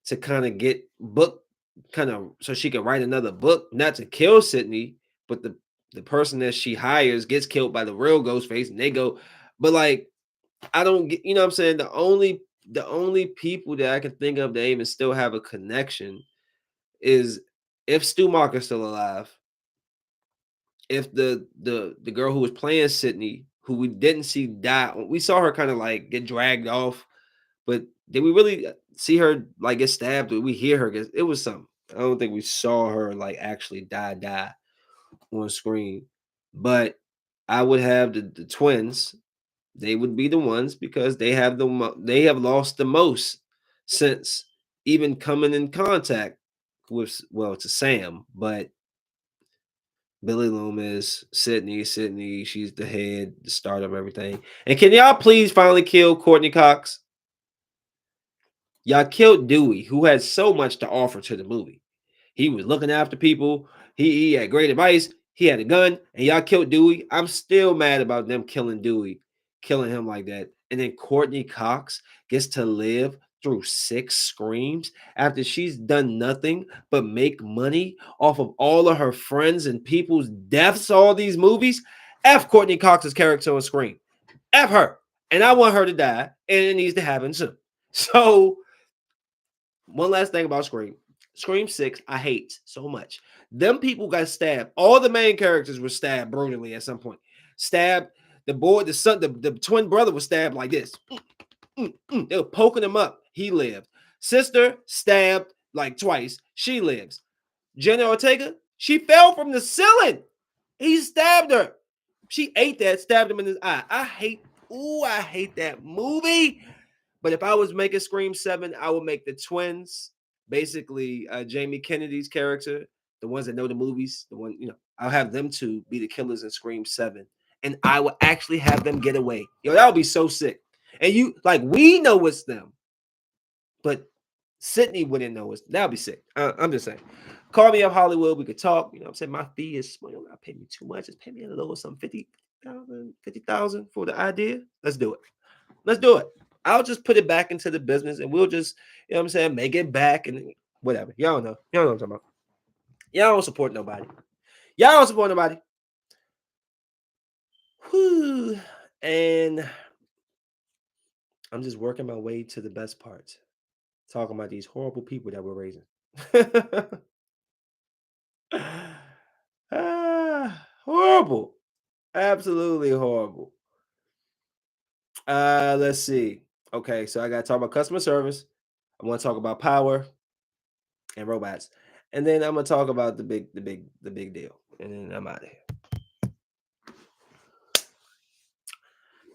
to kind of get book kind of so she can write another book, not to kill Sydney, but the person that she hires gets killed by the real Ghostface, and they go. But like, I don't get, you know what I'm saying? The only people that I can think of that even still have a connection is if Stu Marker's still alive, if the girl who was playing Sydney, who we didn't see die, we saw her kind of like get dragged off, but did we really see her like get stabbed? Did we hear her get? It was something. I don't think we saw her like actually die on screen, but I would have the twins. They would be the ones because they have lost the most since even coming in contact with to Sam, but Billy Loomis, Sydney, she's the head, the start of everything. And can y'all please finally kill Courtney Cox? Y'all killed Dewey, who had so much to offer to the movie. He was looking after people. He had great advice. He had a gun, and y'all killed Dewey. I'm still mad about them killing Dewey, killing him like that. And then Courtney Cox gets to live through 6 screams after she's done nothing but make money off of all of her friends and people's deaths. All these movies, F Courtney Cox's character on Scream. F her, and I want her to die, and it needs to happen soon. So one last thing about Scream. Scream 6, I hate so much. Them people got stabbed. All the main characters were stabbed brutally at some point. Stabbed. The boy, the son, the twin brother was stabbed like this. They were poking him up. He lived. Sister stabbed like twice. She lives. Jenna Ortega, she fell from the ceiling. He stabbed her. She ate that, stabbed him in his eye. I hate that movie. But if I was making Scream 7, I would make the twins basically Jamie Kennedy's character, the ones that know the movies, the one, I'll have them two be the killers in Scream 7. And I would actually have them get away. Yo, that would be so sick. And we know it's them, but Sydney wouldn't know it's that would be sick. I'm just saying. Call me up Hollywood. We could talk. You know what I'm saying? My fee is small. Don't pay me too much. Just pay me a little something, 50,000 for the idea. Let's do it. Let's do it. I'll just put it back into the business and we'll just, you know what I'm saying, make it back and whatever. Y'all know. Y'all know what I'm talking about. Y'all don't support nobody. Y'all don't support nobody. Whew. And I'm just working my way to the best parts. Talking about these horrible people that we're raising. Horrible. Absolutely horrible. Let's see. Okay, so I gotta talk about customer service. I want to talk about power and robots. And then I'm gonna talk about the big deal. And then I'm out of here.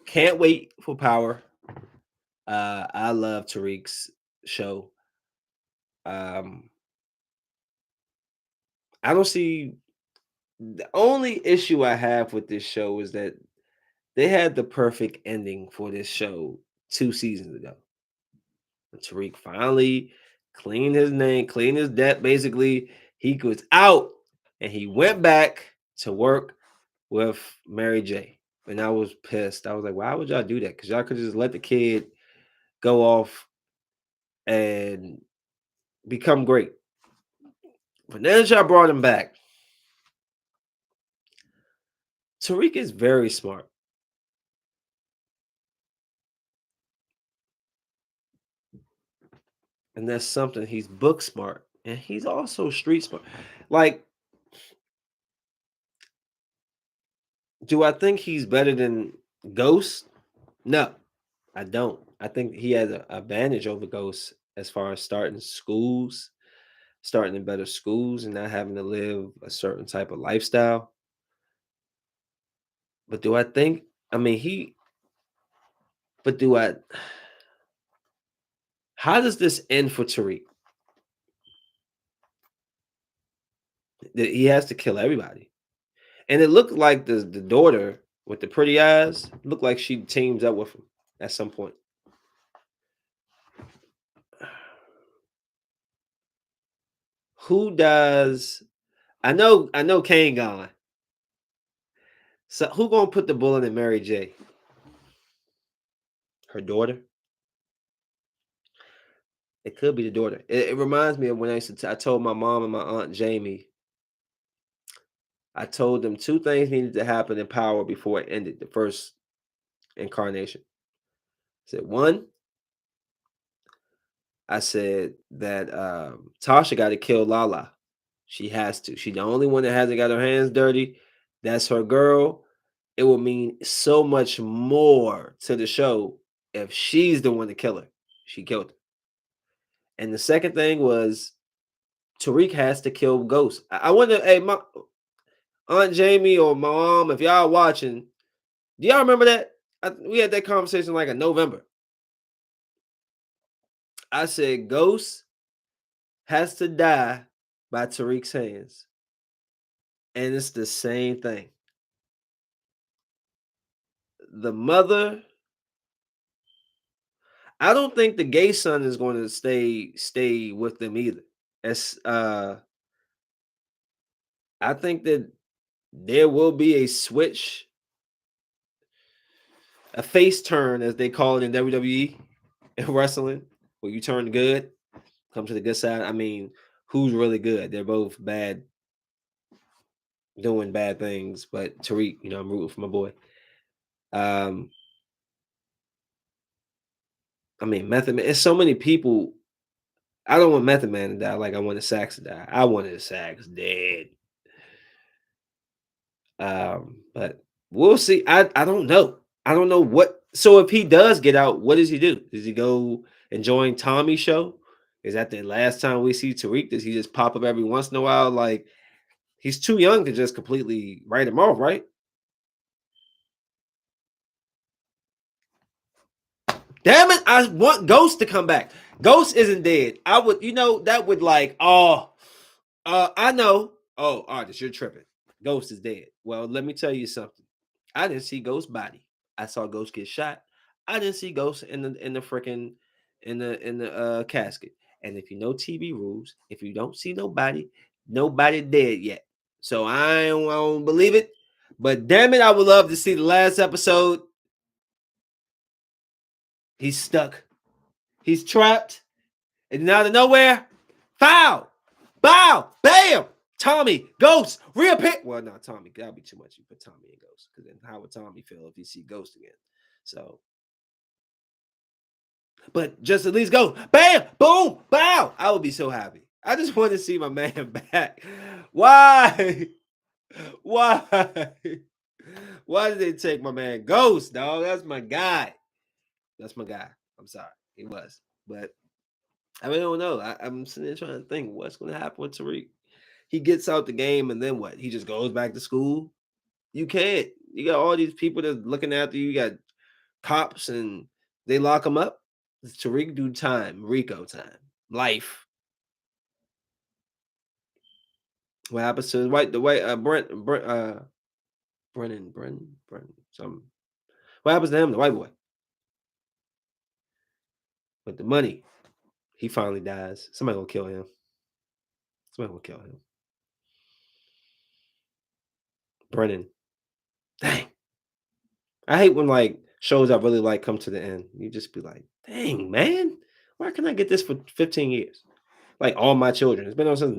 Can't wait for Power. I love Tariq's show. Um, I don't see the only issue I have with this show is that they had the perfect ending for this show 2 seasons ago. Tariq finally cleaned his name, cleaned his debt. Basically, he was out and he went back to work with Mary J. And I was pissed. I was like, why would y'all do that? Because y'all could just let the kid go off and become great. But then y'all brought him back. Tariq is very smart. And that's something. He's book smart. And he's also street smart. Like, do I think he's better than Ghost? No, I don't. I think he has an advantage over Ghost as far as starting in better schools and not having to live a certain type of lifestyle. But do I think, I mean, but do I, how does this end for Tariq? That he has to kill everybody. And it looked like the daughter with the pretty eyes looked like she teams up with him at some point. Who does I know Kane gone. So who gonna put the bullet in Mary J? Her daughter? It could be the daughter. It reminds me of when I told my mom and my aunt Jamie, I told them two things needed to happen in Power before it ended, the first incarnation. I said one, I said that Tasha got to kill Lala. She has to. She's the only one that hasn't got her hands dirty. That's her girl. It will mean so much more to the show if she's the one to kill her. She killed her. And the second thing was Tariq has to kill Ghost. I wonder, hey, my Aunt Jamie or my mom, if y'all watching, do y'all remember that? We had that conversation like in November. I said Ghost has to die by Tariq's hands. And it's the same thing. The mother, I don't think the gay son is going to stay with them either. As I think that there will be a switch, a face turn, as they call it in WWE and wrestling, where you turn good, come to the good side. I mean, who's really good? They're both bad, doing bad things. But Tariq, I'm rooting for my boy. I mean, Method Man. It's so many people. I don't want Method Man to die like I wanted Sax to die. I wanted Sax dead. But we'll see. I don't know. I don't know what. So if he does get out, what does he do? Does he go and join Tommy's show? Is that the last time we see Tariq? Does he just pop up every once in a while? Like, he's too young to just completely write him off, right? Damn it! I want Ghost to come back. Ghost isn't dead. I would, that would like, I know. Oh, artist, you're tripping. Ghost is dead. Well, let me tell you something. I didn't see Ghost's body. I saw Ghost get shot. I didn't see Ghost in the freaking in the casket. And if you know TV rules, if you don't see nobody dead yet. So I don't believe it. But damn it, I would love to see the last episode. He's stuck. He's trapped. And out of nowhere, foul, bow, bam. Tommy, Ghost, reappear. Well, no, Tommy, that'll be too much. You put Tommy and Ghost, because then how would Tommy feel if he see Ghost again? So, but just at least go, bam, boom, bow. I would be so happy. I just want to see my man back. Why? Why? Why did they take my man Ghost, dog? That's my guy. That's my guy. I'm sorry. He was. But I really don't know. I'm sitting there trying to think what's going to happen with Tariq. He gets out the game, and then what? He just goes back to school? You can't. You got all these people that's looking after you. You got cops, and they lock him up. Tariq do time, Rico time, life. What happens to Brennan, something. What happens to him, the white boy? With the money, he finally dies. Somebody gonna kill him. Somebody gonna kill him. Brennan. Dang. I hate when like shows I really like come to the end. You just be like, dang, man, why can I get this for 15 years? Like All My Children. It's been on since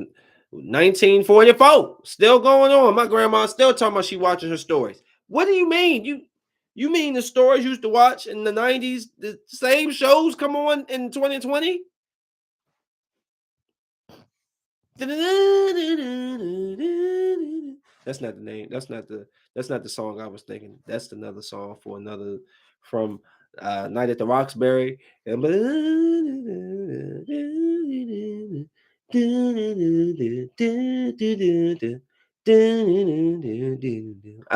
1944. Still going on. My grandma still talking about she watching her stories. What do you mean? You mean the stories you used to watch in the 90s? The same shows come on in 2020? That's not the name. That's not the song I was thinking. That's another song for another from Night at the Roxbury. I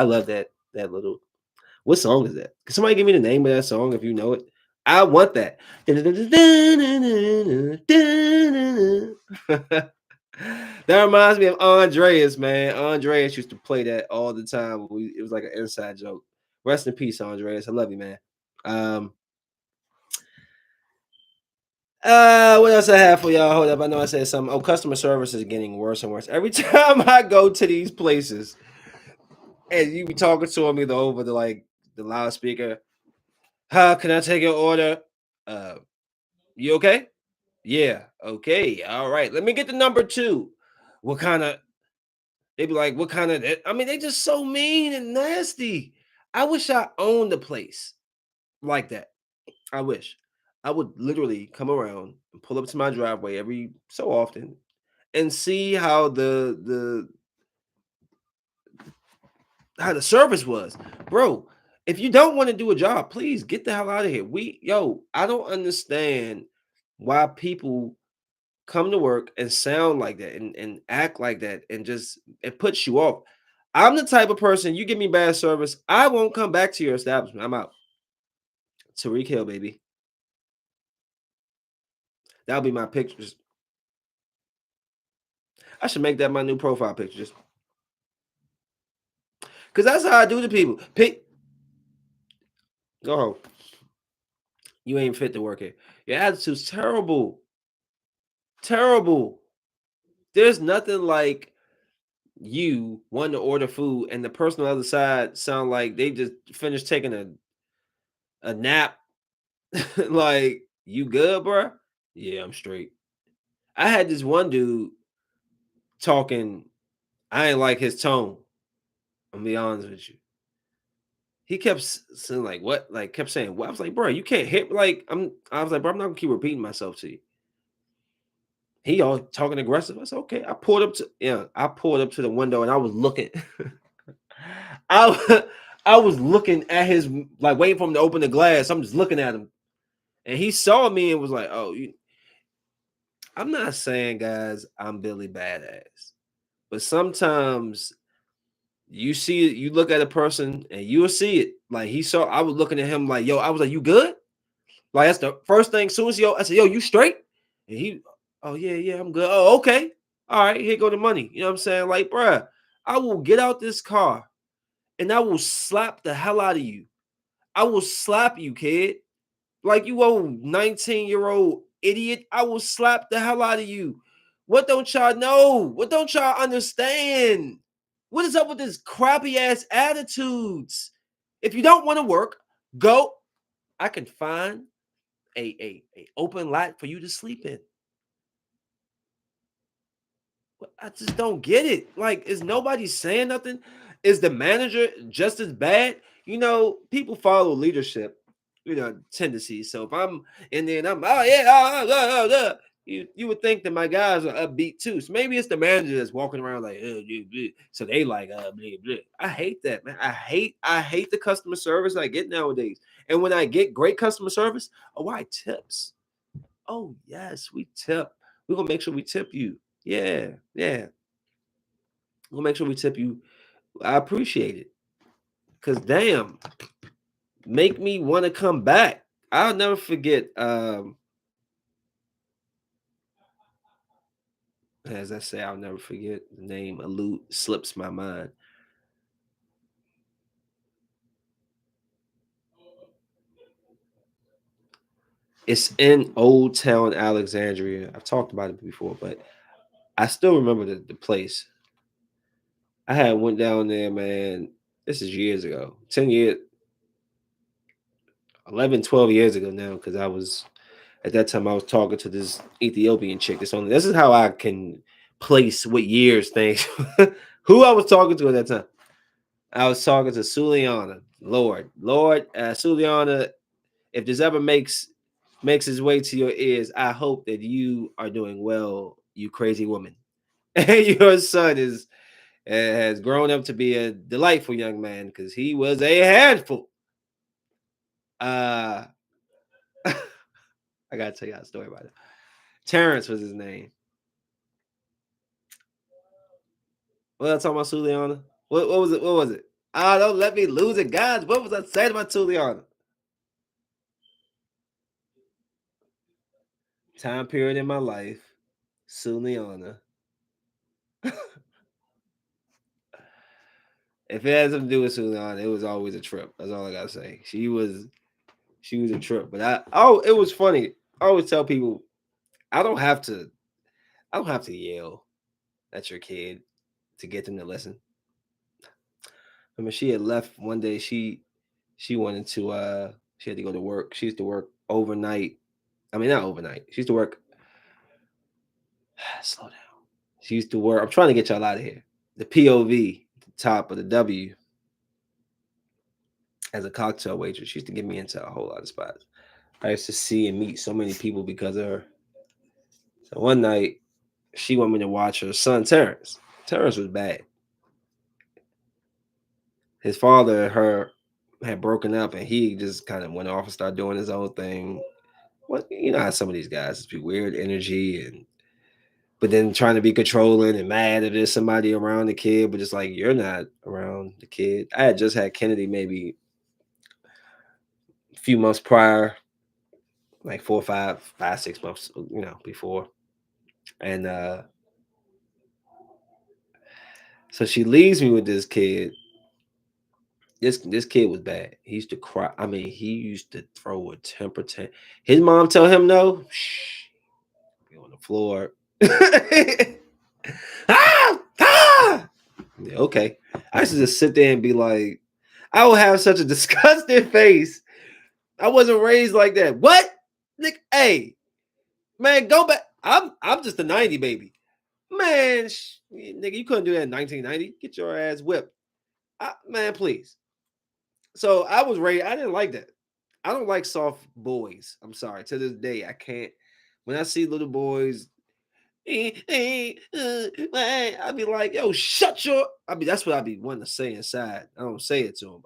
love that little. What song is that? Can somebody give me the name of that song if you know it? I want that. That reminds me of Andreas, man. Andreas used to play that all the time. It was like an inside joke. Rest in peace, Andreas. I love you, man. Um, what else I have for y'all? Hold up. I know I said something. Oh, customer service is getting worse and worse. Every time I go to these places and you be talking to them either over the loudspeaker. How can I take your order? Uh, you okay? Yeah. Okay. All right. Let me get the number two. What kind of they be like, what kind of I mean, they just so mean and nasty. I wish I owned a place like that. I wish. I would literally come around and pull up to my driveway every so often and see how the service was. Bro, if you don't want to do a job, please get the hell out of here. I don't understand why people come to work and sound like that and act like that and just it puts you off. I'm the type of person, you give me bad service, I won't come back to your establishment. I'm out. Tariq Hill, baby. That'll be my pictures. I should make that my new profile picture. Just because that's how I do to people. Go home. You ain't fit to work here. Your attitude's terrible. Terrible. There's nothing like you wanting to order food and the person on the other side sound like they just finished taking a nap. Like, you good, bro? Yeah, I'm straight. I had this one dude talking. I ain't like his tone. I'm gonna be honest with you. He kept saying like what, like kept saying what. I was like, bro, you can't hit like I was like, bro, I'm not gonna keep repeating myself to you. He all talking aggressive. I said, okay. I pulled up to the window and I was looking. I I was looking at his like waiting for him to open the glass. I'm just looking at him. And he saw me and was like, oh, I'm not saying, guys, I'm Billy Badass. But sometimes you see it, you look at a person and you'll see it. Like he saw, I was looking at him like, yo, I was like, you good? Like that's the first thing. Soon as I said, yo, you straight? And he, oh yeah, yeah, I'm good. Oh, okay. All right, here go the money. You know what I'm saying? Like, bruh, I will get out this car and I will slap the hell out of you. I will slap you, kid. Like you old 19-year-old idiot. I will slap the hell out of you. What don't y'all know? What don't y'all understand? What is up with this crappy ass attitudes? If you don't want to work, go. I can find a open lot for you to sleep in. I just don't get it. Like, is nobody saying nothing? Is the manager just as bad? People follow leadership, tendencies. So if I'm and then I'm oh yeah, you would think that my guys are upbeat too. So maybe it's the manager that's walking around like so they like blah, blah. I hate that, man. I hate the customer service I get nowadays. And when I get great customer service, oh, I tips. Oh yes, we tip. We're gonna make sure we tip you. Yeah, yeah. We'll make sure we tip you. I appreciate it. Cause damn, make me want to come back. I'll never forget. As I say, I'll never forget the name. Alute slips my mind. It's in Old Town Alexandria. I've talked about it before, but I still remember the place. I had went down there, man. This is years ago. 10 years, 11, 12 years ago now, because I was at that time I was talking to this Ethiopian chick. This is how I can place what years things. Who I was talking to at that time. I was talking to Suliana. Lord, Suliana, if this ever makes its way to your ears, I hope that you are doing well, you crazy woman. And your son has grown up to be a delightful young man because he was a handful. Uh I gotta tell you a story about it. Terrence was his name. What was I talking about, Suliana? What was it? What was it? Ah, don't let me lose it, guys. What was I saying about Suliana? Time period in my life, Suliana. If it had something to do with Sudan, it was always a trip. That's all I gotta say. She was a trip. But it was funny. I always tell people I don't have to yell at your kid to get them to listen. I mean, she had left one day. She wanted to she had to go to work. She used to work overnight. I mean, not overnight. She used to work slow down. She used to work. I'm trying to get y'all out of here. The POV, the top of the W, as a cocktail waitress. She used to get me into a whole lot of spots. I used to see and meet so many people because of her. So one night, she wanted me to watch her son Terrence. Terrence was bad. His father and her had broken up, and he just kind of went off and started doing his own thing. What you know how some of these guys just be weird energy and but then trying to be controlling and mad if there's somebody around the kid, but just like you're not around the kid. I had just had Kennedy maybe a few months prior, like 4, 5, 6 months, before. And so she leaves me with this kid. This kid was bad. He used to cry. I mean, he used to throw a temper tantrum. His mom tell him no. Shh, be on the floor. Ah! Yeah, okay. I used to just sit there and be like, I would have such a disgusting face. I wasn't raised like that. What? Nick, hey, man, go back. I'm just a 90 baby. Man, nigga, you couldn't do that in 1990. Get your ass whipped. Man, please. So I was raised, I didn't like that. I don't like soft boys. I'm sorry. To this day, I can't. When I see little boys, I'd be like, yo, shut your. I mean, that's what I'd be wanting to say inside. I don't say it to him.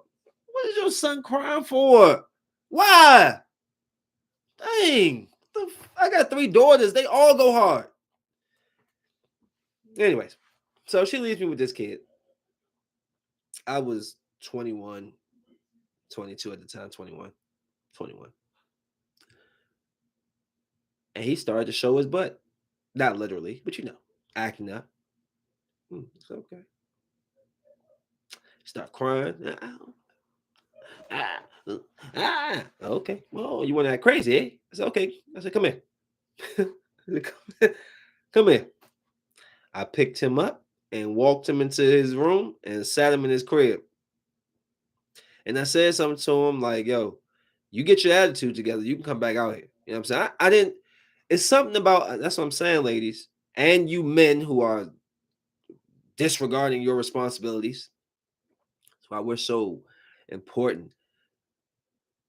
What is your son crying for? Why? Dang. I got 3 daughters. They all go hard. Anyways, so she leaves me with this kid. I was 21, 22 at the time, 21, 21. And he started to show his butt. Not literally, but acting up. It's okay. Start crying. Okay. Well, you want to act crazy, eh? I said, okay. I said, come here. Come here. I picked him up and walked him into his room and sat him in his crib. And I said something to him like, yo, you get your attitude together. You can come back out here. You know what I'm saying? I didn't, it's something about, that's what I'm saying, ladies, and you men who are disregarding your responsibilities. That's why we're so important.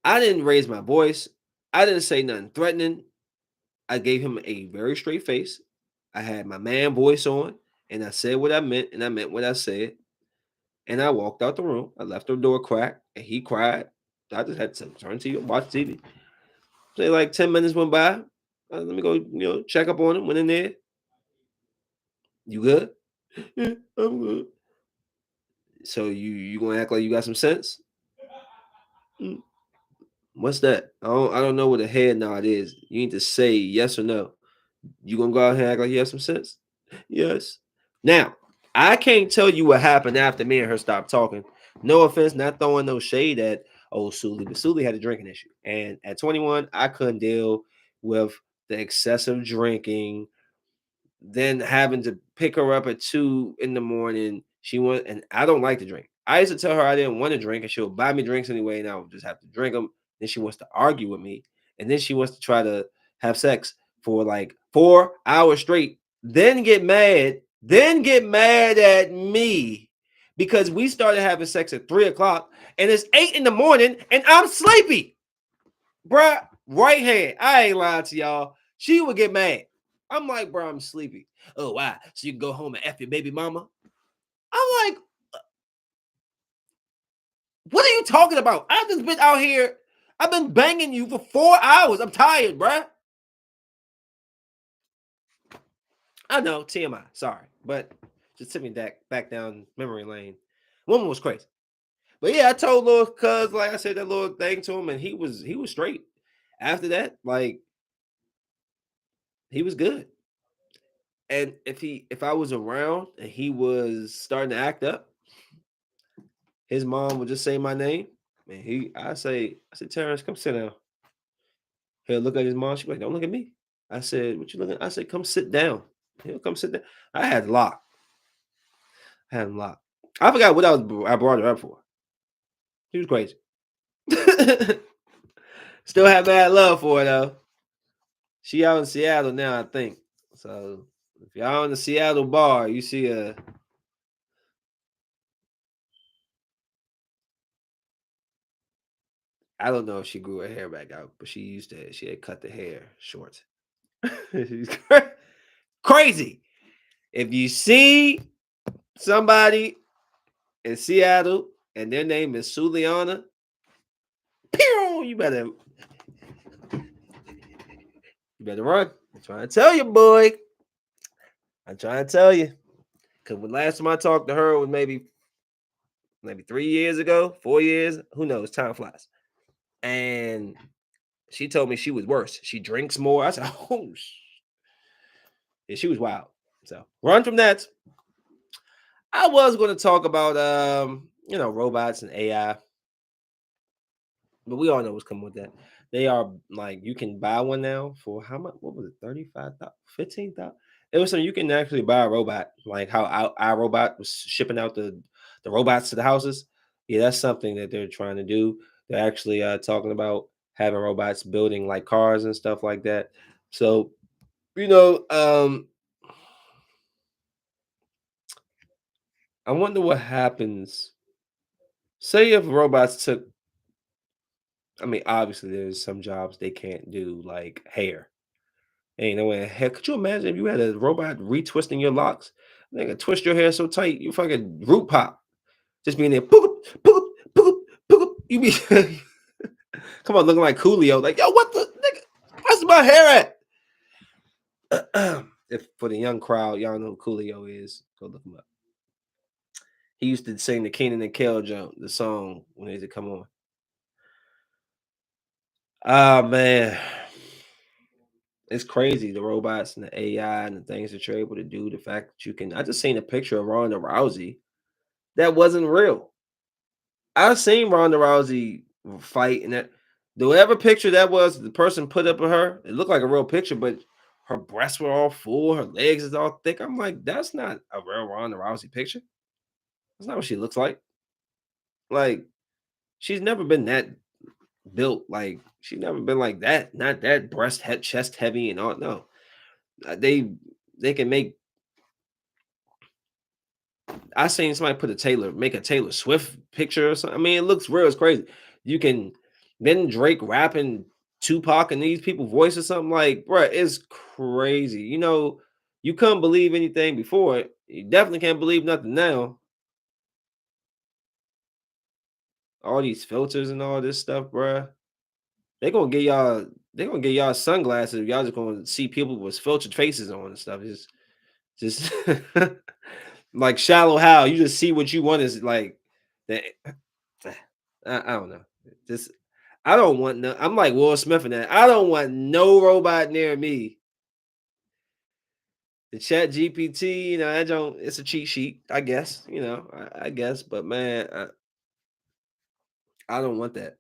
I didn't raise my voice. I didn't say nothing threatening. I gave him a very straight face. I had my man voice on, and I said what I meant, and I meant what I said. And I walked out the room. I left the door cracked, and he cried. I just had to turn to you, watch TV. Say like 10 minutes went by. Let me go, check up on him. Went in there. You good? Yeah, I'm good. So you gonna act like you got some sense? "Mm, What's that? I don't know what a head nod is. You need to say yes or no. You gonna go out here and act like you have some sense? Yes. Now, I can't tell you what happened after me and her stopped talking. No offense, not throwing no shade at old Sully, but Sully had a drinking issue. And at 21, I couldn't deal with the excessive drinking, then having to pick her up at 2 in the morning. She went, and I don't like to drink. I used to tell her I didn't want to drink, and she would buy me drinks anyway, and I would just have to drink them. Then she wants to argue with me, and then she wants to try to have sex for like 4 hours straight, then get mad at me because we started having sex at 3 o'clock, and it's 8 in the morning, and I'm sleepy. Bruh, right hand. I ain't lying to y'all. She would get mad. I'm like, bro, I'm sleepy. Oh, why? So you can go home and F your baby mama? I'm like, what are you talking about? I've just been out here. I've been banging you for 4 hours. I'm tired, bruh. I know, TMI. Sorry. But just took me back down memory lane. Woman was crazy. But yeah, I told little cuz, like I said, that little thing to him, and he was straight. After that, like, he was good. And if I was around and he was starting to act up, his mom would just say my name. And I say, Terrence, come sit down. He'll look at his mom. She'd be like, don't look at me. I said, what you looking at? I said, come sit down. He'll come sit down. I had locked. I had him locked. I forgot what I brought her up for. She was crazy. Still have mad love for her though. She out in Seattle now, I think. So if y'all in the Seattle bar, you see a I don't know if she grew her hair back out, but she had cut the hair short. She's crazy. If you see somebody in Seattle and their name is Suliana, pew, you better run. I'm trying to tell you, boy. I'm trying to tell you. Cause when last time I talked to her was maybe 3 years ago, 4 years. Who knows? Time flies. And she told me she was worse. She drinks more. I said, oh, yeah, she was wild. So run from that. I was going to talk about robots and AI, but we all know what's coming with that. They are like you can buy one now for how much? What was it? 35,000, 15,000. It was something you can actually buy a robot, like how our robot was shipping out the robots to the houses. Yeah, that's something that they're trying to do. They're actually talking about having robots building like cars and stuff like that. So you know, I wonder what happens. Say if robots took, I mean, obviously there's some jobs they can't do, like hair. Ain't no way. Heck, could you imagine if you had a robot retwisting your locks? They could twist your hair so tight, you fucking root pop. Just being there, poop, poop, poop, poop. You be come on, looking like Coolio. Like, yo, what the nigga? Where's my hair at? If for the young crowd, y'all know who Coolio is. Go look him up. He used to sing the Keenan and Kel jump, the song when they used to come on. Ah man, it's crazy the robots and the AI and the things that you're able to do. The fact that you can, I just seen a picture of Ronda Rousey that wasn't real. I've seen Ronda Rousey fight, and that the whatever picture that was, the person put up of her, it looked like a real picture, but her breasts were all full, her legs is all thick. I'm like, that's not a real Ronda Rousey picture. That's not what she looks like. Like, she's never been that built. Like, she's never been like that. Not that breast head, chest heavy and all. No, they can make. I seen somebody make a Taylor Swift picture or something. I mean, it looks real. It's crazy. You can then Drake rapping Tupac and these people voice or something like, bro, it's crazy. You couldn't believe anything before it. You definitely can't believe nothing now. All these filters and all this stuff, bro. They gonna get y'all. They gonna get y'all sunglasses. Y'all just gonna see people with filtered faces on and stuff. It's just like shallow how you just see what you want is like that. I don't know. Just I don't want no. I'm like Will Smith in that. I don't want no robot near me. The Chat GPT, that don't. It's a cheat sheet, I guess. I guess. But man, I don't want that.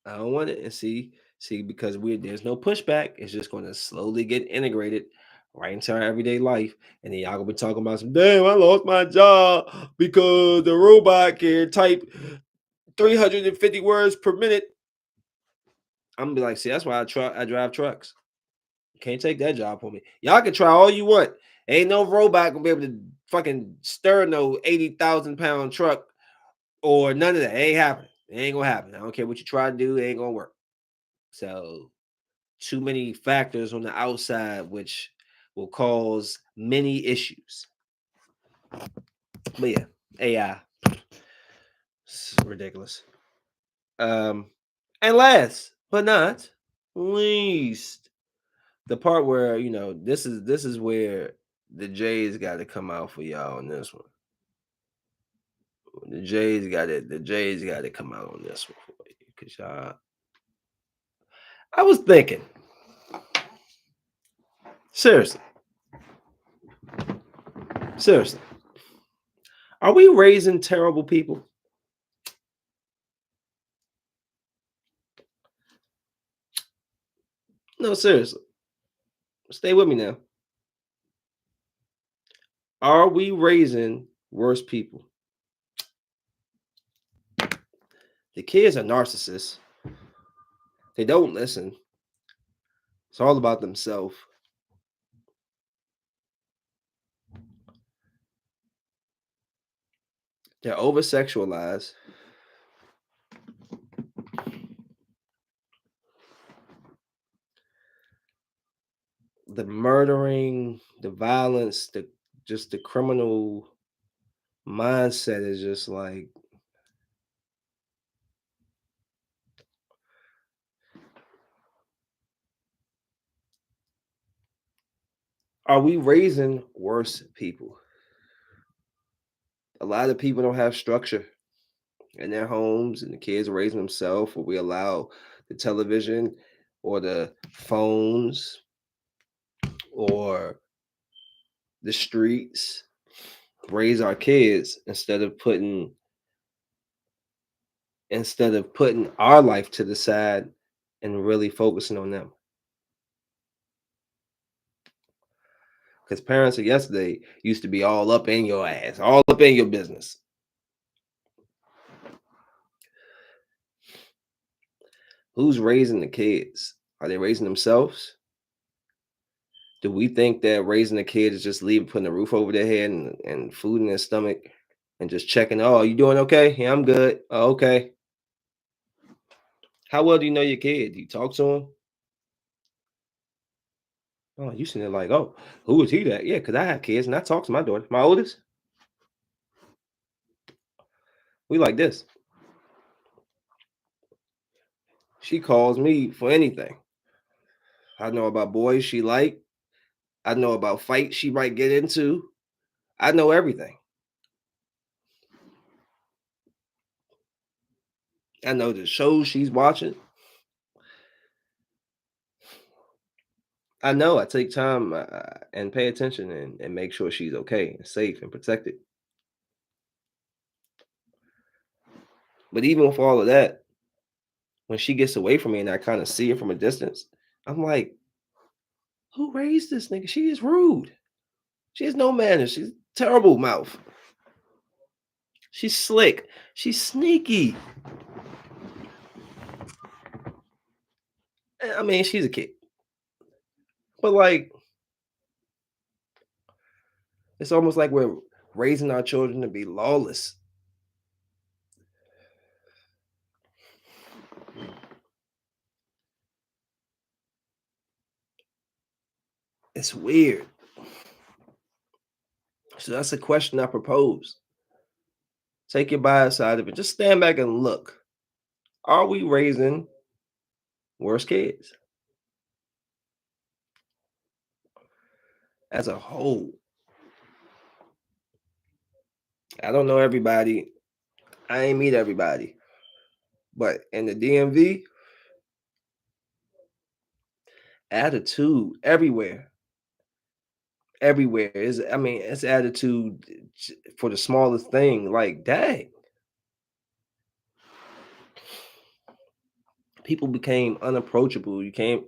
I don't want it. And see, because there's no pushback. It's just going to slowly get integrated right into our everyday life. And then y'all gonna be talking about some. Damn, I lost my job because the robot can type 350 words per minute. I'm gonna be like, see, that's why I drive trucks. Can't take that job for me. Y'all can try all you want. Ain't no robot gonna be able to fucking stir no 80,000 pound truck or none of that. It ain't happening. It ain't gonna happen. I don't care what you try to do, it ain't gonna work. So too many factors on the outside which will cause many issues. But yeah, AI. It's ridiculous. And last but not least, the part where this is where the J's got to come out for y'all on this one. The J's got it. The J's got to come out on this one for you because y'all. I was thinking seriously. Seriously, are we raising terrible people? No, seriously. Stay with me now. Are we raising worse people? The kids are narcissists. They don't listen. It's all about themselves. They're over sexualized. The murdering, the violence, the just the criminal mindset is just like, are we raising worse people? A lot of people don't have structure in their homes and the kids are raising themselves, or we allow the television or the phones or the streets raise our kids instead of putting our life to the side and really focusing on them. Because parents of yesterday used to be all up in your ass, all up in your business. Who's raising the kids? Are they raising themselves? Do we think that raising a kid is just leaving, putting a roof over their head and food in their stomach and just checking, oh, you doing okay? Yeah, I'm good. Oh, okay. How well do you know your kid? Do you talk to him? Oh, you sitting there like, oh, who is he that? Yeah, because I have kids and I talk to my daughter. My oldest, we like this. She calls me for anything. I know about boys she like. I know about fights she might get into. I know everything. I know the shows she's watching. I know I take time and pay attention and make sure she's okay and safe and protected. But even with all of that, when she gets away from me and I kind of see her from a distance, I'm like, who raised this nigga? She is rude. She has no manners. She's terrible mouth. She's slick. She's sneaky. I mean, she's a kid. But like, it's almost like we're raising our children to be lawless. It's weird. So that's a question I propose. Take your bias out of it. Just stand back and look. Are we raising worse kids as a whole? I don't know everybody. I ain't meet everybody. But in the DMV, attitude everywhere. Everywhere is, I mean, it's attitude for the smallest thing. Like, dang, people became unapproachable. You can't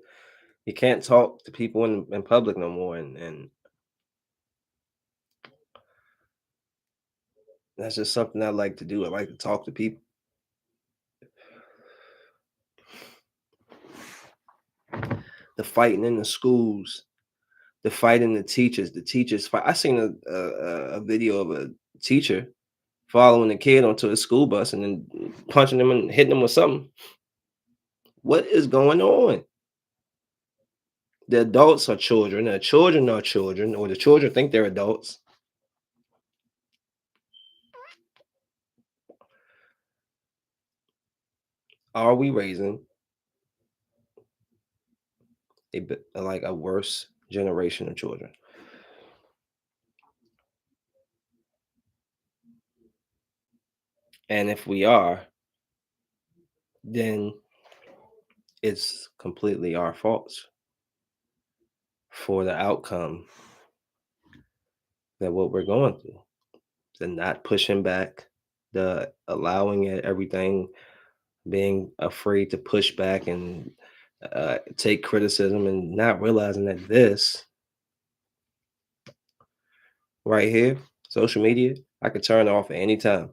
talk to people in public no more. And that's just something I like to do. I like to talk to people. The fighting in the schools, the fighting the teachers fight. I seen a video of a teacher following a kid onto a school bus and then punching them and hitting them with something. What is going on? The adults are children, the children are children, or the children think they're adults. Are we raising like a worse generation of children? And if we are, then it's completely our fault for the outcome that what we're going through, the not pushing back, the allowing it, everything, being afraid to push back and take criticism, and not realizing that this right here, social media, I could turn off at any time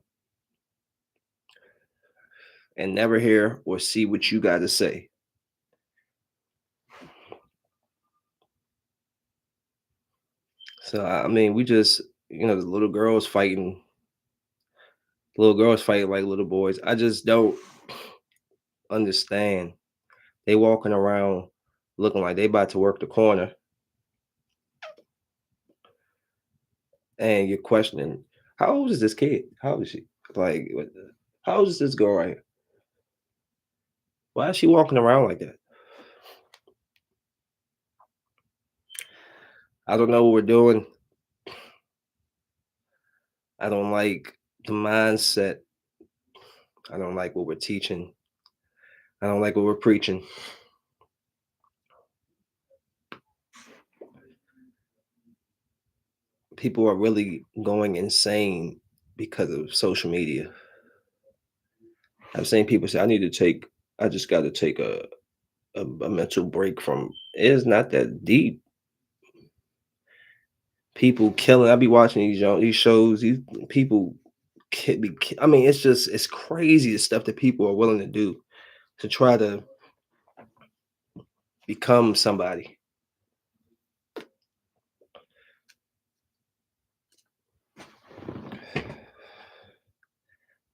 and never hear or see what you got to say. So I mean, we just, the little girls fighting like little boys. I just don't understand. They walking around looking like they about to work the corner, and you're questioning, how old is this kid? How old is she? Like, how old is this girl right here? Why is she walking around like that? I don't know what we're doing. I don't like the mindset. I don't like what we're teaching. I don't like what we're preaching. People are really going insane because of social media. I've seen people say, I just got to take a mental break from, it's not that deep. People killing. I be watching these shows, these people I mean, it's crazy the stuff that people are willing to do to try to become somebody.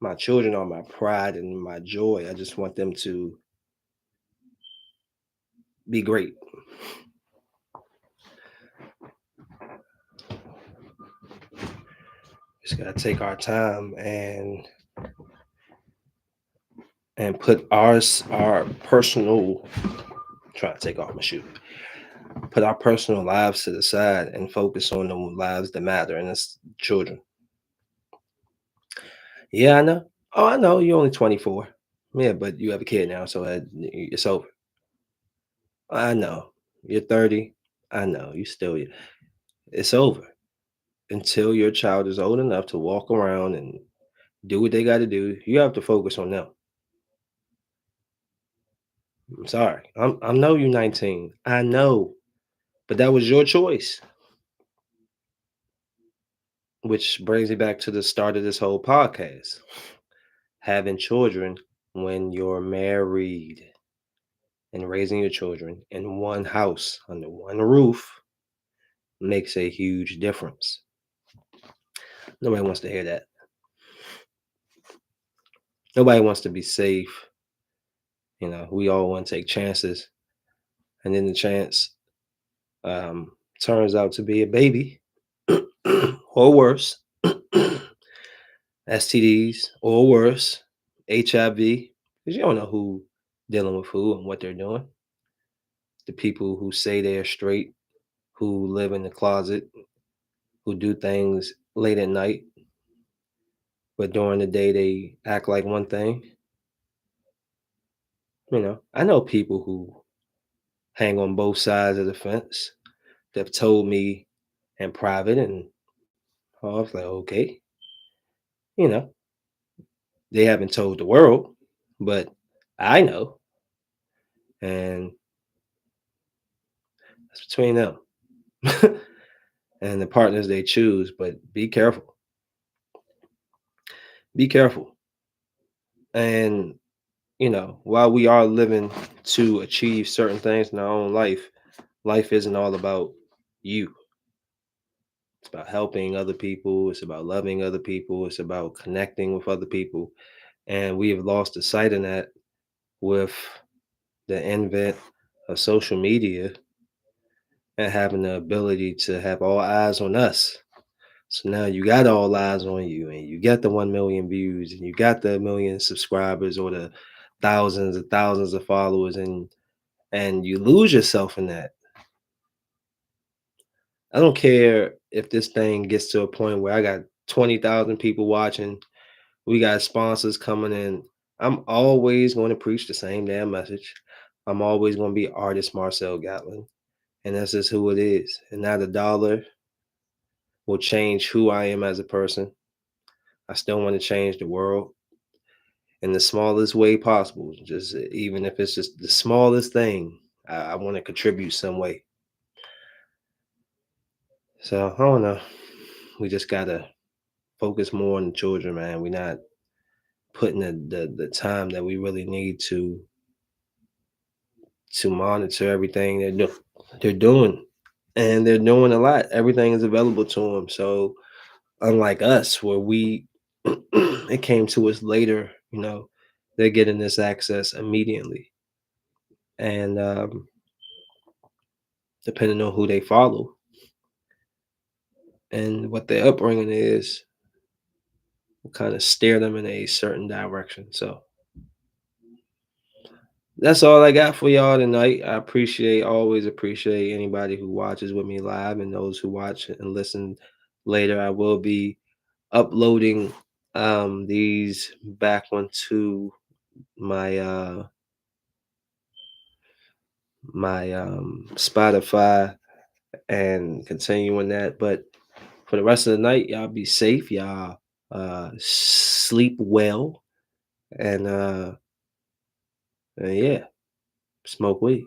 My children are my pride and my joy. I just want them to be great. Just gotta take our time and put our personal, try to take off my shoe. Put our personal lives to the side and focus on the lives that matter, and it's children. Yeah, I know. Oh, I know. You're only 24. Yeah, but you have a kid now, so it's over. I know. You're 30. I know. It's over until your child is old enough to walk around and do what they got to do. You have to focus on them. I'm sorry. I know you're 19. I know, but that was your choice, which brings me back to the start of this whole podcast. Having children when you're married and raising your children in one house under one roof makes a huge difference. Nobody wants to hear that. Nobody wants to be safe. We all want to take chances, and then the chance turns out to be a baby or worse, STDs or worse, HIV, because you don't know who dealing with who and what they're doing. The people who say they're straight, who live in the closet, who do things late at night, but during the day they act like one thing. I know people who hang on both sides of the fence. They've told me in private, and I was like, okay, you know, they haven't told the world, but I know, and it's between them and the partners they choose. But be careful. Be careful. And while we are living to achieve certain things in our own life, life isn't all about you. It's about helping other people. It's about loving other people. It's about connecting with other people. And we have lost the sight of that with the invent of social media and having the ability to have all eyes on us. So now you got all eyes on you, and you got the 1 million views, and you got the million subscribers, or the thousands and thousands of followers, and you lose yourself in that. I don't care if this thing gets to a point where I got 20,000 people watching, we got sponsors coming in. I'm always going to preach the same damn message. I'm always going to be artist Marcel Gatlin, and that's just who it is. And not a dollar, will change who I am as a person. I still want to change the world in the smallest way possible. Just even if it's just the smallest thing, I want to contribute some way. So I don't know. We just gotta focus more on the children, man. We're not putting the time that we really need to monitor everything they're doing, and they're doing a lot. Everything is available to them. So unlike us, where we it came to us later, they're getting this access immediately, and depending on who they follow and what their upbringing is, will kind of steer them in a certain direction. So that's all I got for y'all tonight. I always appreciate anybody who watches with me live and those who watch and listen later. I will be uploading these back onto my Spotify and continuing that. But for the rest of the night, y'all be safe. Y'all sleep well and yeah, smoke weed.